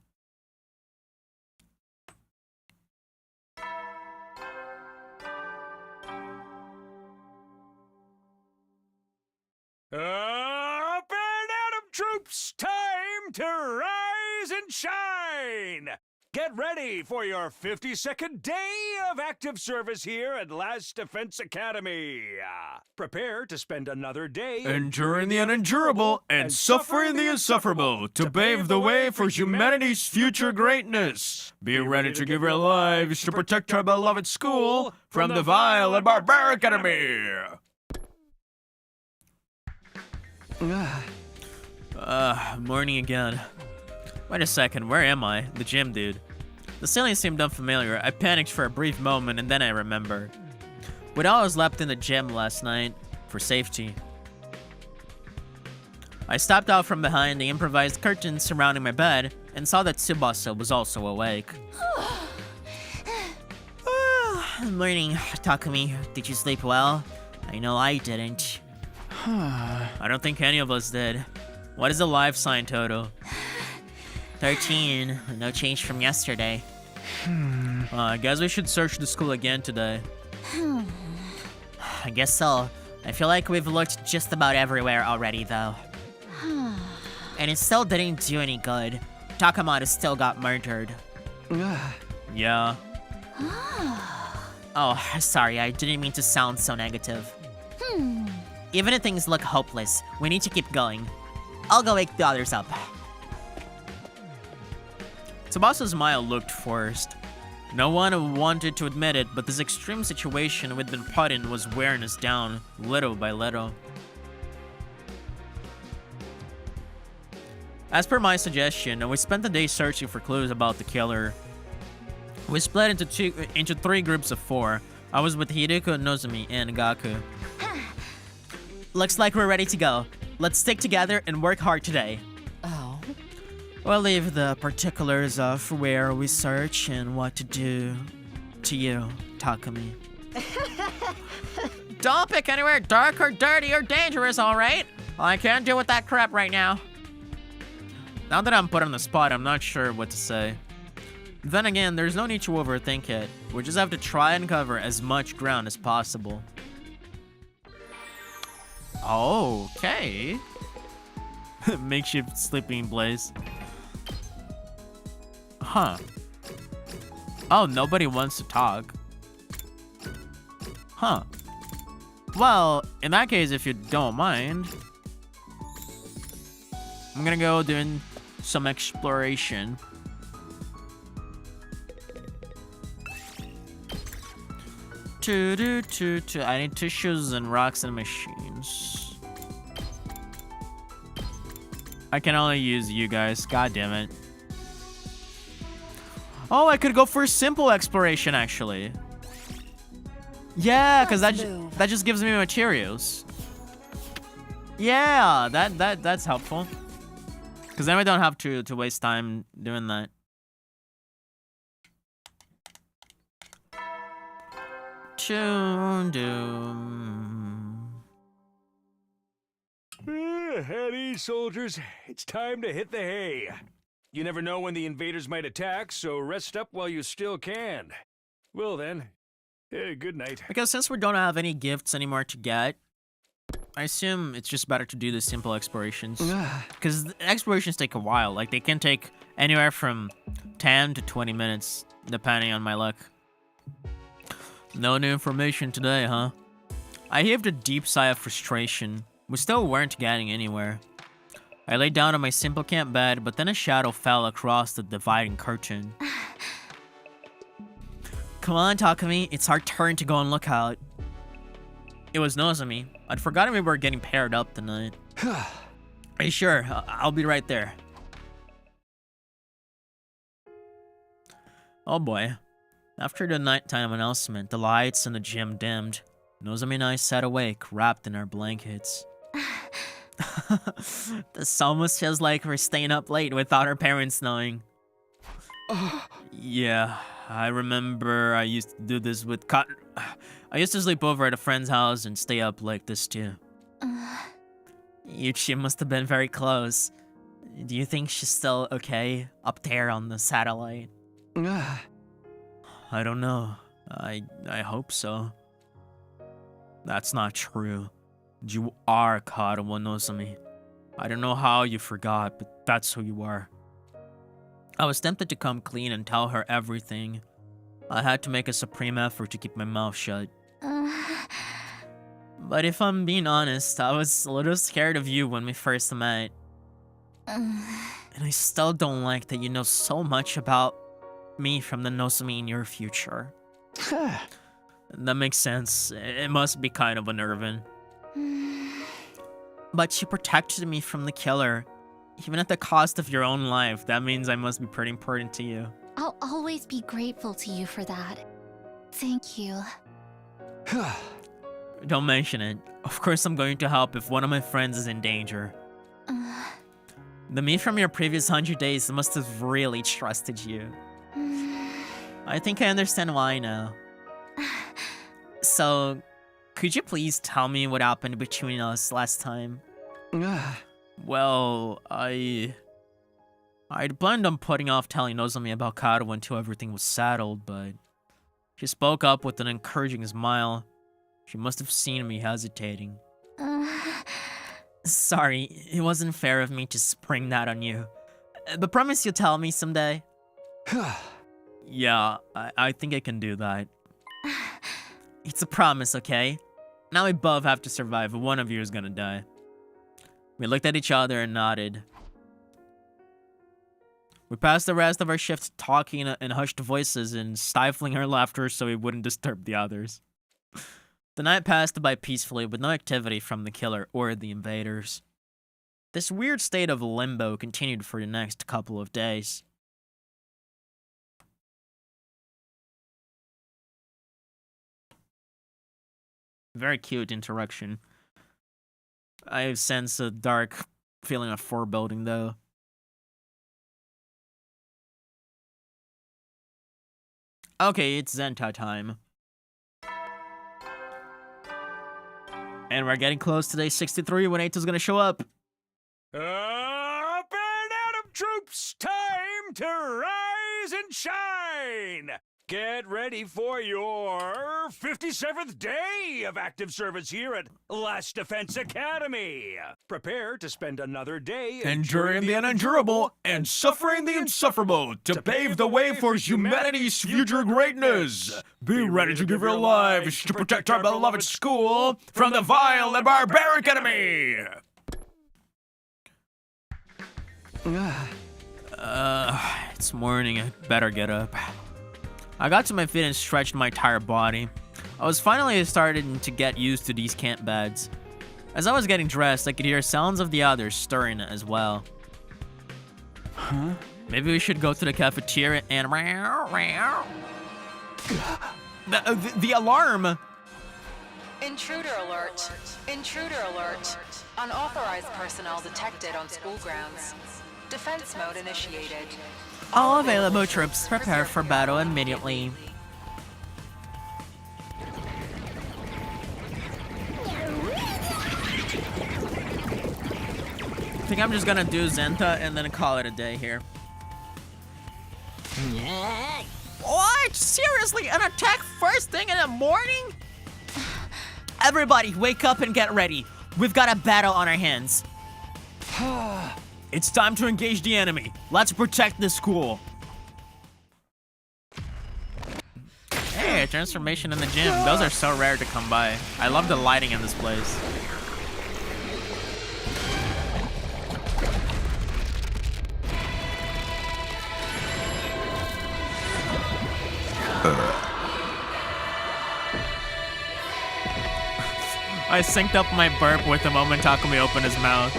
Up and Atom troops, time to rise and shine! Get ready for your 52nd day of active service here at Last Defense Academy. Prepare to spend another day Enduring the unendurable and suffering the insufferable to pave the way for humanity's future greatness. Be ready to give your lives to protect our beloved school from the vile and barbaric enemy. Morning again. Wait a second, where am I? The gym, dude. The ceiling seemed unfamiliar. I panicked for a brief moment and then I remembered. We'd all slept in the gym last night for safety. I stepped out from behind the improvised curtains surrounding my bed and saw that Tsubasa was also awake. Morning, Takumi. Did you sleep well? I know I didn't. I don't think any of us did. What is the life sign total? 13. No change from yesterday. I guess we should search the school again today. I guess so. I feel like we've looked just about everywhere already, though. And it still didn't do any good. Takamata still got murdered. Yeah. Oh, sorry, I didn't mean to sound so negative. Even if things look hopeless, we need to keep going. I'll go wake the others up. Tsubasa's smile looked forced. No one wanted to admit it, but this extreme situation we'd been put in was wearing us down, little by little. As per my suggestion, we spent the day searching for clues about the killer. We split into 3 groups of 4. I was with Hideko, Nozomi, and Gaku. Looks like we're ready to go. Let's stick together and work hard today. Oh. We'll leave the particulars of where we search and what to do to you, Takumi. Don't pick anywhere dark or dirty or dangerous, alright? I can't deal with that crap right now. Now that I'm put on the spot, I'm not sure what to say. Then again, there's no need to overthink it. We just have to try and cover as much ground as possible. Okay. Makeshift sleeping place. Huh. Oh, nobody wants to talk. Huh. Well, in that case, if you don't mind, I'm gonna go doing some exploration. I need tissues and rocks and machines. I can only use you guys. God damn it. Oh, I could go for a simple exploration, actually. Yeah, because that just gives me materials. Yeah, that's helpful. Because then we don't have to waste time doing that. At ease, soldiers. It's time to hit the hay. You never know when the invaders might attack, so rest up while you still can. Well then, good night. Because since we don't have any gifts anymore to get, I assume it's just better to do the simple explorations. Because explorations take a while. Like, they can take anywhere from 10 to 20 minutes, depending on my luck. No new information today, huh? I heaved a deep sigh of frustration. We still weren't getting anywhere. I lay down on my simple camp bed, but then a shadow fell across the dividing curtain. Come on, Takumi. It's our turn to go on lookout. it was Nozomi. I'd forgotten we were getting paired up tonight. Are you sure? I'll be right there. Oh boy. After the nighttime announcement, the lights in the gym dimmed. Nozomi and I sat awake, wrapped in our blankets. This almost feels like we're staying up late without our parents knowing. Yeah, I remember I used to do this with Cotton. I used to sleep over at a friend's house and stay up like this too. She must have been very close. Do you think she's still okay up there on the satellite? I don't know. I hope so. That's not true. You are Karawa Nozomi. I don't know how you forgot, but that's who you are. I was tempted to come clean and tell her everything. I had to make a supreme effort to keep my mouth shut. But if I'm being honest, I was a little scared of you when we first met. And I still don't like that you know so much about me from the Nozomi in your future. That makes sense. It must be kind of unnerving. But you protected me from the killer. Even at the cost of your own life, that means I must be pretty important to you. I'll always be grateful to you for that. Thank you. Don't mention it. Of course I'm going to help if one of my friends is in danger. The me from your previous 100 days must have really trusted you. I think I understand why now. So, could you please tell me what happened between us last time? Well, I'd planned on putting off telling Nozomi about Karawa until everything was settled, but she spoke up with an encouraging smile. She must have seen me hesitating. Sorry, it wasn't fair of me to spring that on you. But promise you'll tell me someday. Yeah, I think I can do that. It's a promise, okay? Now we both have to survive. One of you is gonna die. We looked at each other and nodded. We passed the rest of our shift talking in hushed voices and stifling our laughter so we wouldn't disturb the others. The night passed by peacefully with no activity from the killer or the invaders. This weird state of limbo continued for the next couple of days. Very cute interaction. I sense a dark feeling of foreboding, though. Okay, it's Zenta time. And we're getting close to day 63 when Eito's gonna show up. Up and Adam troops, time to rise and shine! Get ready for your 57th day of active service here at Last Defense Academy. Prepare to spend another day Enduring the unendurable and suffering the insufferable to pave the way for humanity's future greatness. Be ready to give your lives to protect our beloved school from the vile and barbaric enemy. It's morning. I better get up. I got to my feet and stretched my entire body. I was finally starting to get used to these camp beds. As I was getting dressed, I could hear sounds of the others stirring as well. Huh? Maybe we should go to the cafeteria and... The alarm! Intruder alert. Intruder alert. Unauthorized personnel detected on school grounds. Defense mode initiated. All available troops prepare for battle immediately. I think I'm just gonna do Zenta and then call it a day here. What? Seriously? An attack first thing in the morning? Everybody, wake up and get ready. We've got a battle on our hands. It's time to engage the enemy. Let's protect the school. Hey, a transformation in the gym. Those are so rare to come by. I love the lighting in this place. I synced up my burp with the moment Takumi opened his mouth.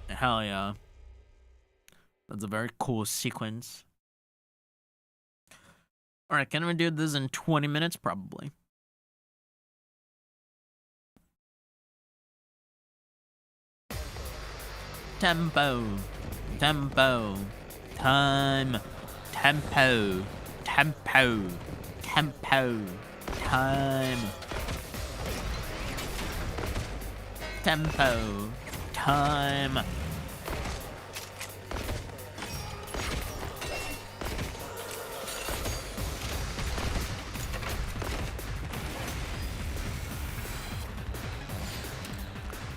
Hell yeah. That's a very cool sequence. Alright, can we do this in 20 minutes? Probably. Tempo. Tempo. Time. Tempo. Tempo. Tempo. Time. Tempo. Time.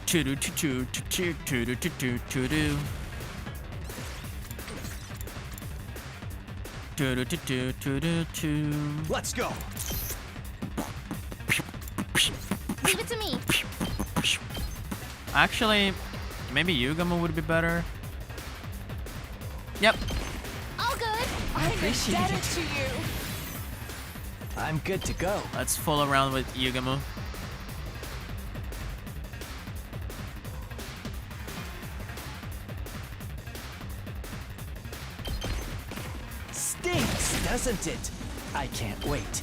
Choo-doo, choo-choo, choo-choo, choo-doo, choo-choo, choo-doo. Choo-doo, choo-choo, choo-doo, choo. Let's go. Leave it to me. Actually, maybe Yugamo would be better. Yep. All good. I'm indebted to you. I'm good to go. Let's fool around with Yugamo. Stinks, doesn't it? I can't wait.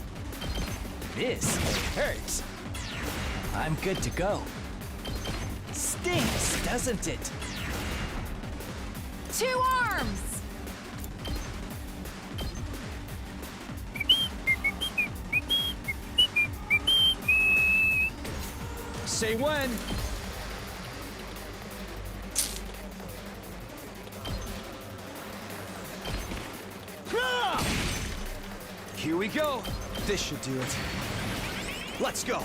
This hurts. I'm good to go. Stinks, doesn't it? 2 arms. Say when. Here we go. This should do it. Let's go.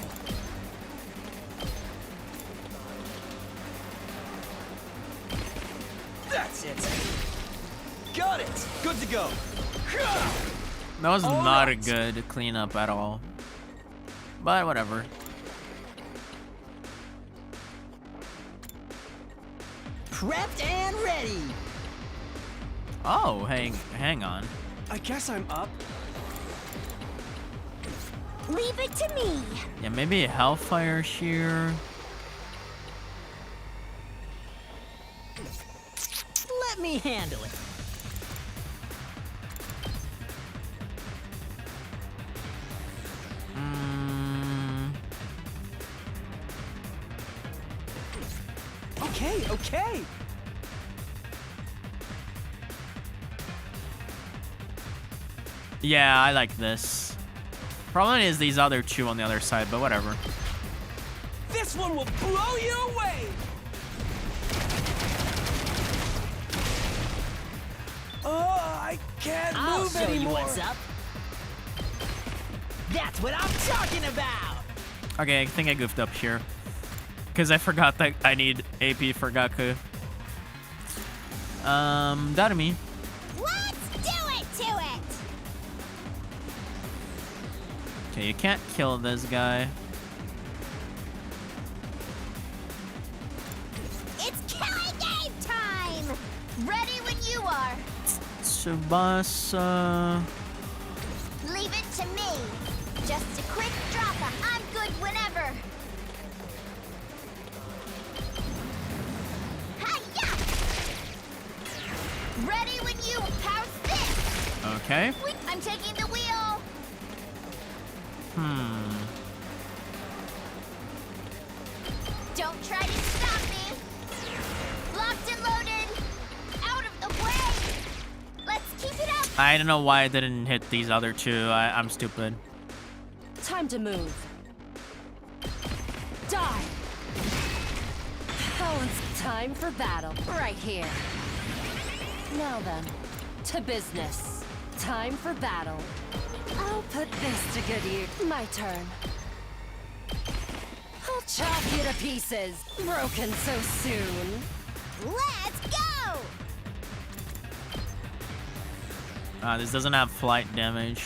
That's it. Got it. Good to go. That was not a good cleanup at all. But whatever. Prepped and ready. Oh, hang on. I guess I'm up. Leave it to me. Yeah, maybe a Hellfire Shear. Let me handle it. Okay. Yeah, I like this. Problem is these other two on the other side, but whatever. This one will blow you away. Oh, I can't move Show anymore. you what's up. That's what I'm talking about. Okay, I think I goofed up here. Because I forgot that I need AP for Gaku. Darumi. Let's do it to it. Okay, you can't kill this guy. It's killing game time. Ready when you are. Tsubasa. Leave it to me. Just a quick drop. I'm good whenever. Hi-ya! Ready when you. How's this? Okay. I'm taking the wheel. Don't try to stop me. Locked and loaded. Out of the way. Let's keep it up. I don't know why I didn't hit these other two. I'm stupid. Time to move. Die. Oh, it's time for battle. Right here. Now then, to business. Time for battle. I'll put this to good use. My turn. I'll chop you to pieces. Broken so soon. Let's go. This doesn't have flight damage.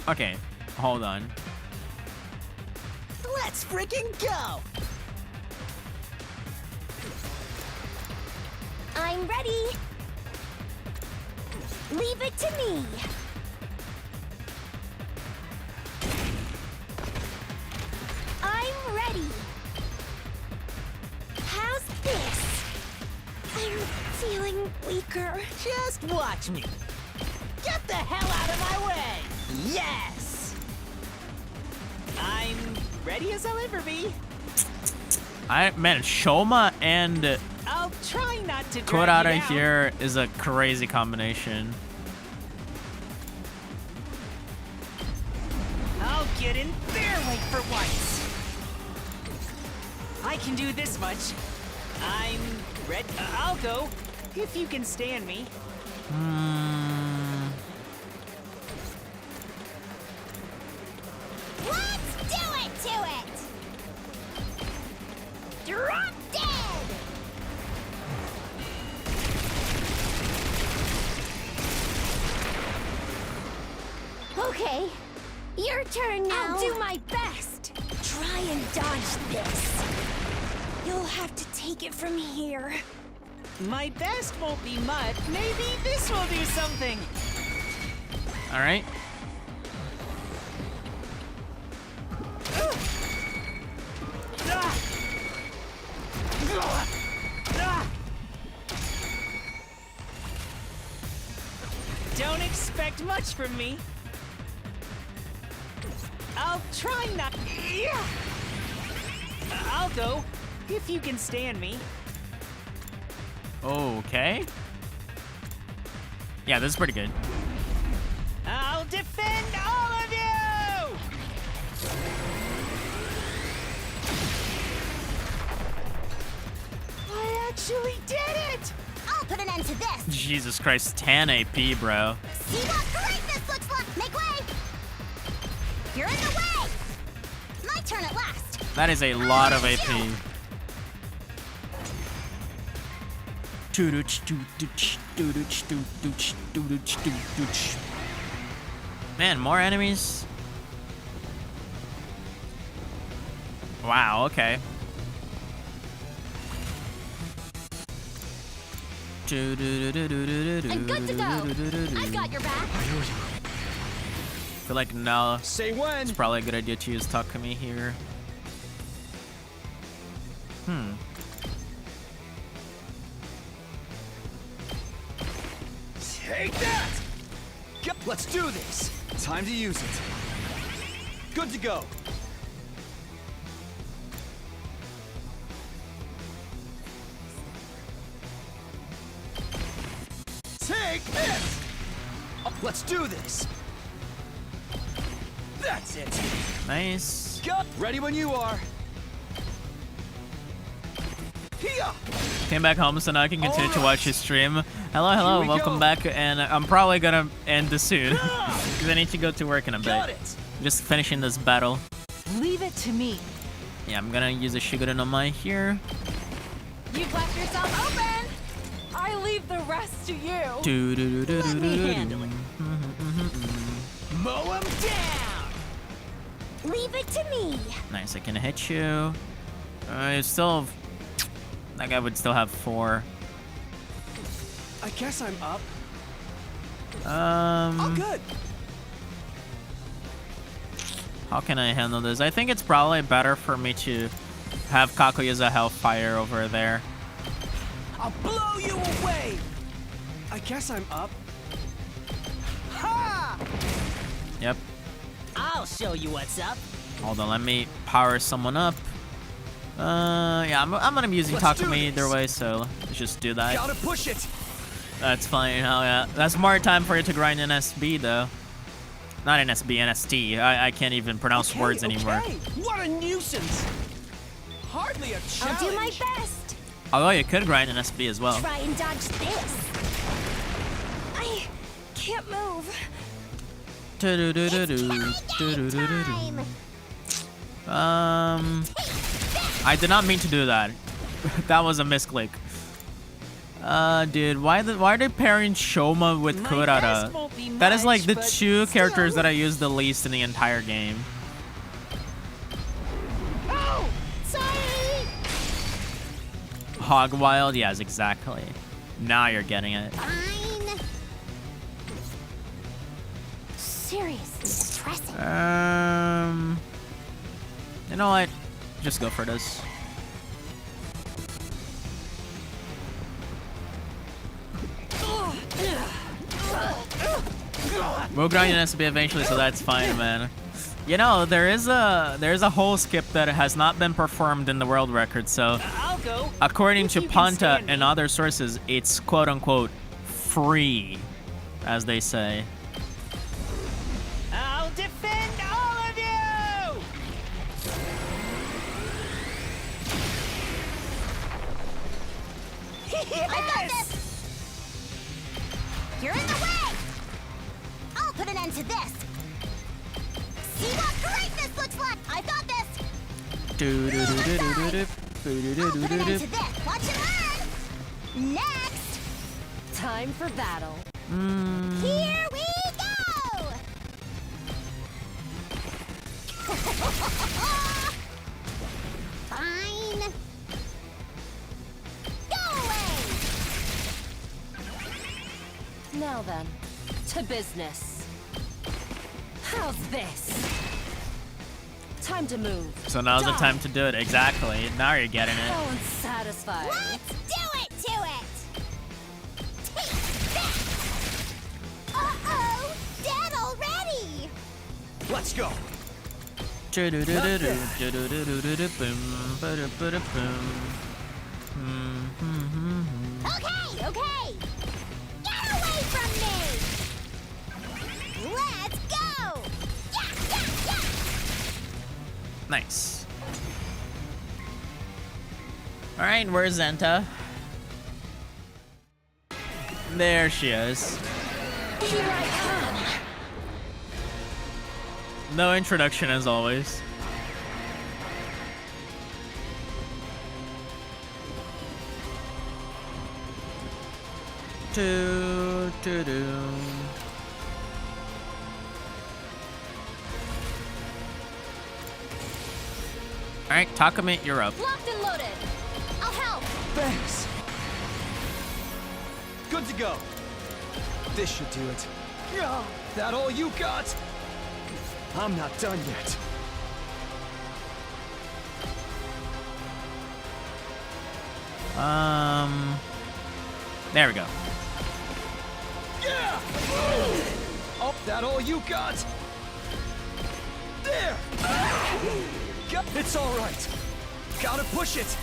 Okay, hold on. Let's freaking go! I'm ready. Leave it to me. I'm ready. How's this? I'm feeling weaker. Just watch me. Get the hell out of my way! Yes! I'm ready as I'll ever be. Man, Shoma and I'll try not to drag Kurata you down. here is a crazy combination. I'll get in their way for once. I can do this much. I'm ready. I'll go if you can stand me. Let's do it to it. Drop dead. Okay, your turn now. I'll do my best. Try and dodge this. You'll have to take it from here. My best won't be much. Maybe this will do something. All right. Don't expect much from me. I'll try not. I'll go if you can stand me. Okay. Yeah, this is pretty good. I'll defend all of you! I actually did it! I'll put an end to this. Jesus Christ, 10 AP, bro. See what great this looks like. Make way. You're in the way. My turn at last. That is a lot of AP. Man, more enemies? Wow, okay. I'm good to go. I've got your back. Feel like no. Say when. It's probably a good idea to use Takumi here. Take that! Let's do this. Time to use it. Good to go. Take this! Let's do this. That's it. Nice. Ready when you are. Here. Came back home so now I can continue to watch his stream. Hello, hello, we welcome go. back, and I'm probably gonna end this soon because I need to go to work in a Got bit. it. Just finishing this battle. Leave it to me. Yeah, I'm gonna use a Shigure no Mai here. You've left yourself open. I leave the rest to you. Let me handle it. Mow 'em down! Leave it to me. Nice, I can hit you. It's still. That guy would still have 4. I guess I'm up. Oh, good. How can I handle this? I think it's probably better for me to have Kako use a Hellfire over there. I'll blow you away. I guess I'm up. Ha! Yep. I'll show you what's up. Hold on, let me power someone up. Yeah, I'm gonna be using Let's do Takumi this. either way, so let's just do that. Gotta push it. That's fine. Oh yeah, that's more time for you to grind in SB though. Not in SB, in ST. I can't even pronounce words anymore. Okay. What a nuisance. Hardly a challenge. I'll do my best. Although you could grind in SB as well. Try and dodge this. I can't move. I did not mean to do that. That was a misclick. Dude, why are they pairing Shoma with My Kurara? best won't be That is like much, the but two characters still. that I use the least in the entire game. Oh, sorry. Hogwild, yes, exactly. Now you're getting it. Fine. Seriously stressing. You know what? Just go for this. We'll grind an SB eventually, so that's fine, man. You know, there is a whole skip that has not been performed in the world record, so I'll go. according If to you can Panta stand and me. other sources, it's quote-unquote free, as they say. I'll defend all of you! I got this. You're in the way. I'll put an end to this. See what greatness looks like. I've got this. I'll put an end to this. Watch and learn. Next, Time for battle. here we go. Fine. Go away. Now then, to business. How's this? Time to move. So now's the time to do it. Exactly. Now you're getting it. Go unsatisfied. Let's do it to it. Take that. Uh-oh, dead already. Let's go. Okay, okay. Get away from me. Let's go. Yeah, yeah, yeah. Nice. All right, where's Zenta? There she is. Here I come. No introduction as always. Do, do, do. All right, Takumi, you're up. Locked and loaded. I'll help. Thanks. Good to go. This should do it. Yeah, that all you got? I'm not done yet. There we go. Yeah! Oh, that all you got? There! It's all right. Gotta push it.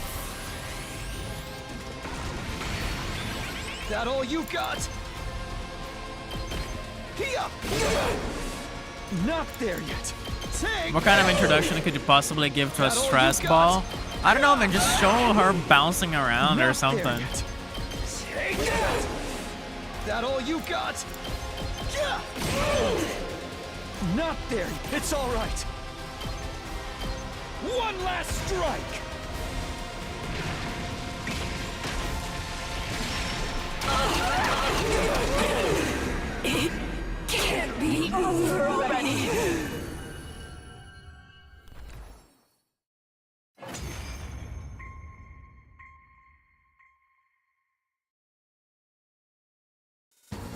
That all you got? Here! Not there yet. Take What kind of introduction could you possibly give to a That all you stress got? ball? I don't know, man. Just show her bouncing around Not or there something. yet. Take that! That all you got? Yeah! Not there. It's all right. One last strike. It can't be over already.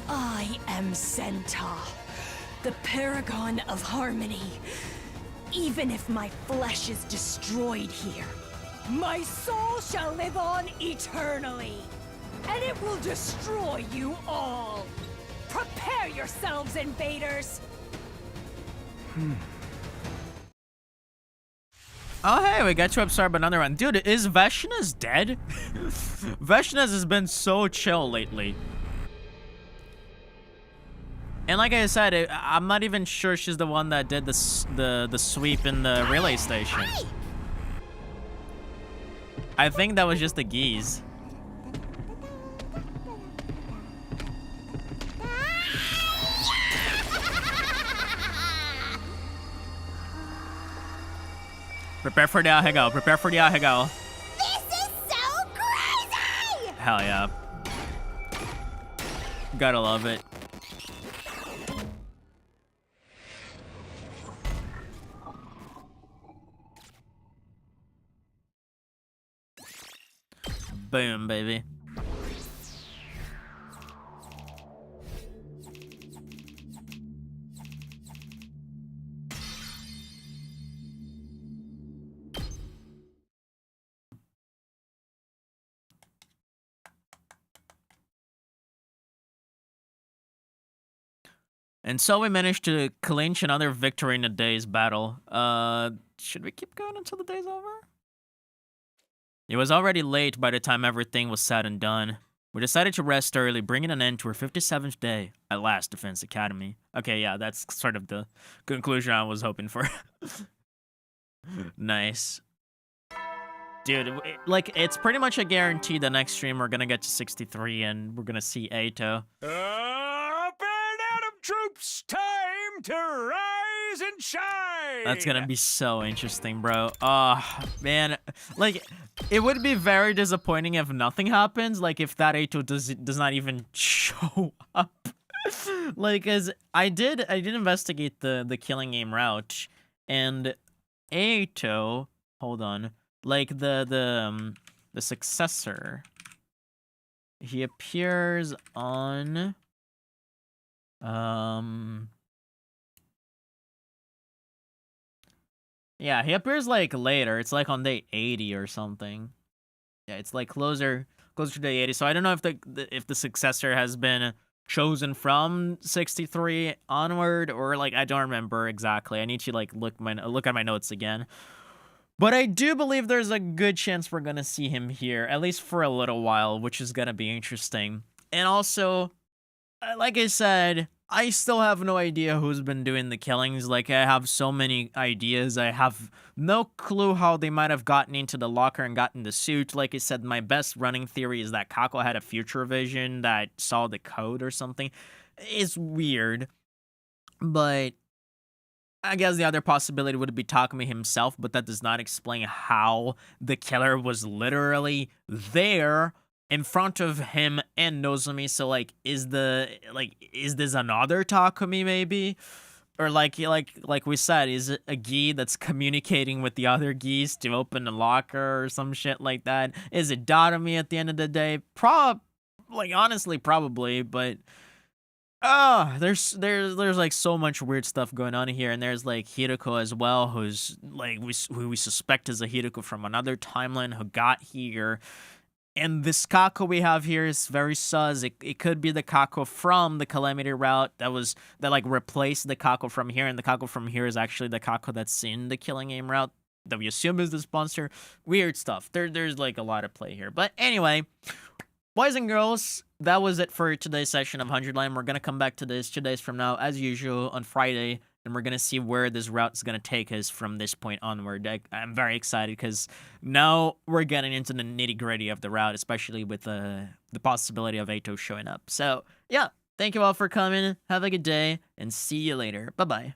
I am Zenta, the paragon of harmony. Even if my flesh is destroyed here, my soul shall live on eternally, and it will destroy you all. Prepare yourselves, invaders! Oh, hey, we got to absorb another one. Dude, is Veshna's dead? Veshna's has been so chill lately. And like I said, I'm not even sure she's the one that did the sweep in the relay station. I think that was just the geese. Prepare for the Ahegao. Prepare for the Ahegao. This is so crazy! Hell yeah. Gotta love it. Boom, baby. And so we managed to clinch another victory in the day's battle. Should we keep going until the day's over? It was already late by the time everything was said and done. We decided to rest early, bringing an end to our 57th day at last Defense Academy. Okay, yeah, that's sort of the conclusion I was hoping for. Nice. Dude, like, it's pretty much a guarantee the next stream we're gonna get to 63 and we're gonna see Ato. Up and Adam troops, time to rise and shine! That's gonna be so interesting, bro. Oh, man. Like, it would be very disappointing if nothing happens. Like, if that Ato does not even show up. Like, as I did investigate the killing game route, and Ato, hold on, like the successor, he appears on yeah, he appears like later. It's like on day 80 or something. Yeah, it's like closer to day 80. So I don't know if the successor has been chosen from 63 onward, or like I don't remember exactly. I need to like look at my notes again. But I do believe there's a good chance we're gonna see him here, at least for a little while, which is gonna be interesting. And also, like I said, I still have no idea who's been doing the killings. Like, I have so many ideas. I have no clue how they might have gotten into the locker and gotten the suit. Like I said, my best running theory is that Kako had a future vision that saw the code or something. It's weird, but I guess the other possibility would be Takumi himself, but that does not explain how the killer was literally there in front of him and Nozomi. So like, is this another Takumi maybe? Or like we said, is it a Gi that's communicating with the other Gis to open the locker or some shit like that? Is it Darumi at the end of the day? Honestly, probably, but there's like so much weird stuff going on here, and there's like Hiroko as well, who's like who we suspect is a Hiroko from another timeline who got here. And this Kako we have here is very sus. It could be the Kako from the Calamity route that like replaced the Kako from here, and the Kako from here is actually the Kako that's in the Killing Game route that we assume is the sponsor. Weird stuff. There's like a lot of play here. But anyway, boys and girls, that was it for today's session of 100 Line. We're going to come back to this 2 days from now, as usual, on Friday, and we're going to see where this route is going to take us from this point onward. I'm very excited, because now we're getting into the nitty-gritty of the route, especially with the possibility of Ato showing up. So, yeah, thank you all for coming. Have a good day, and see you later. Bye-bye.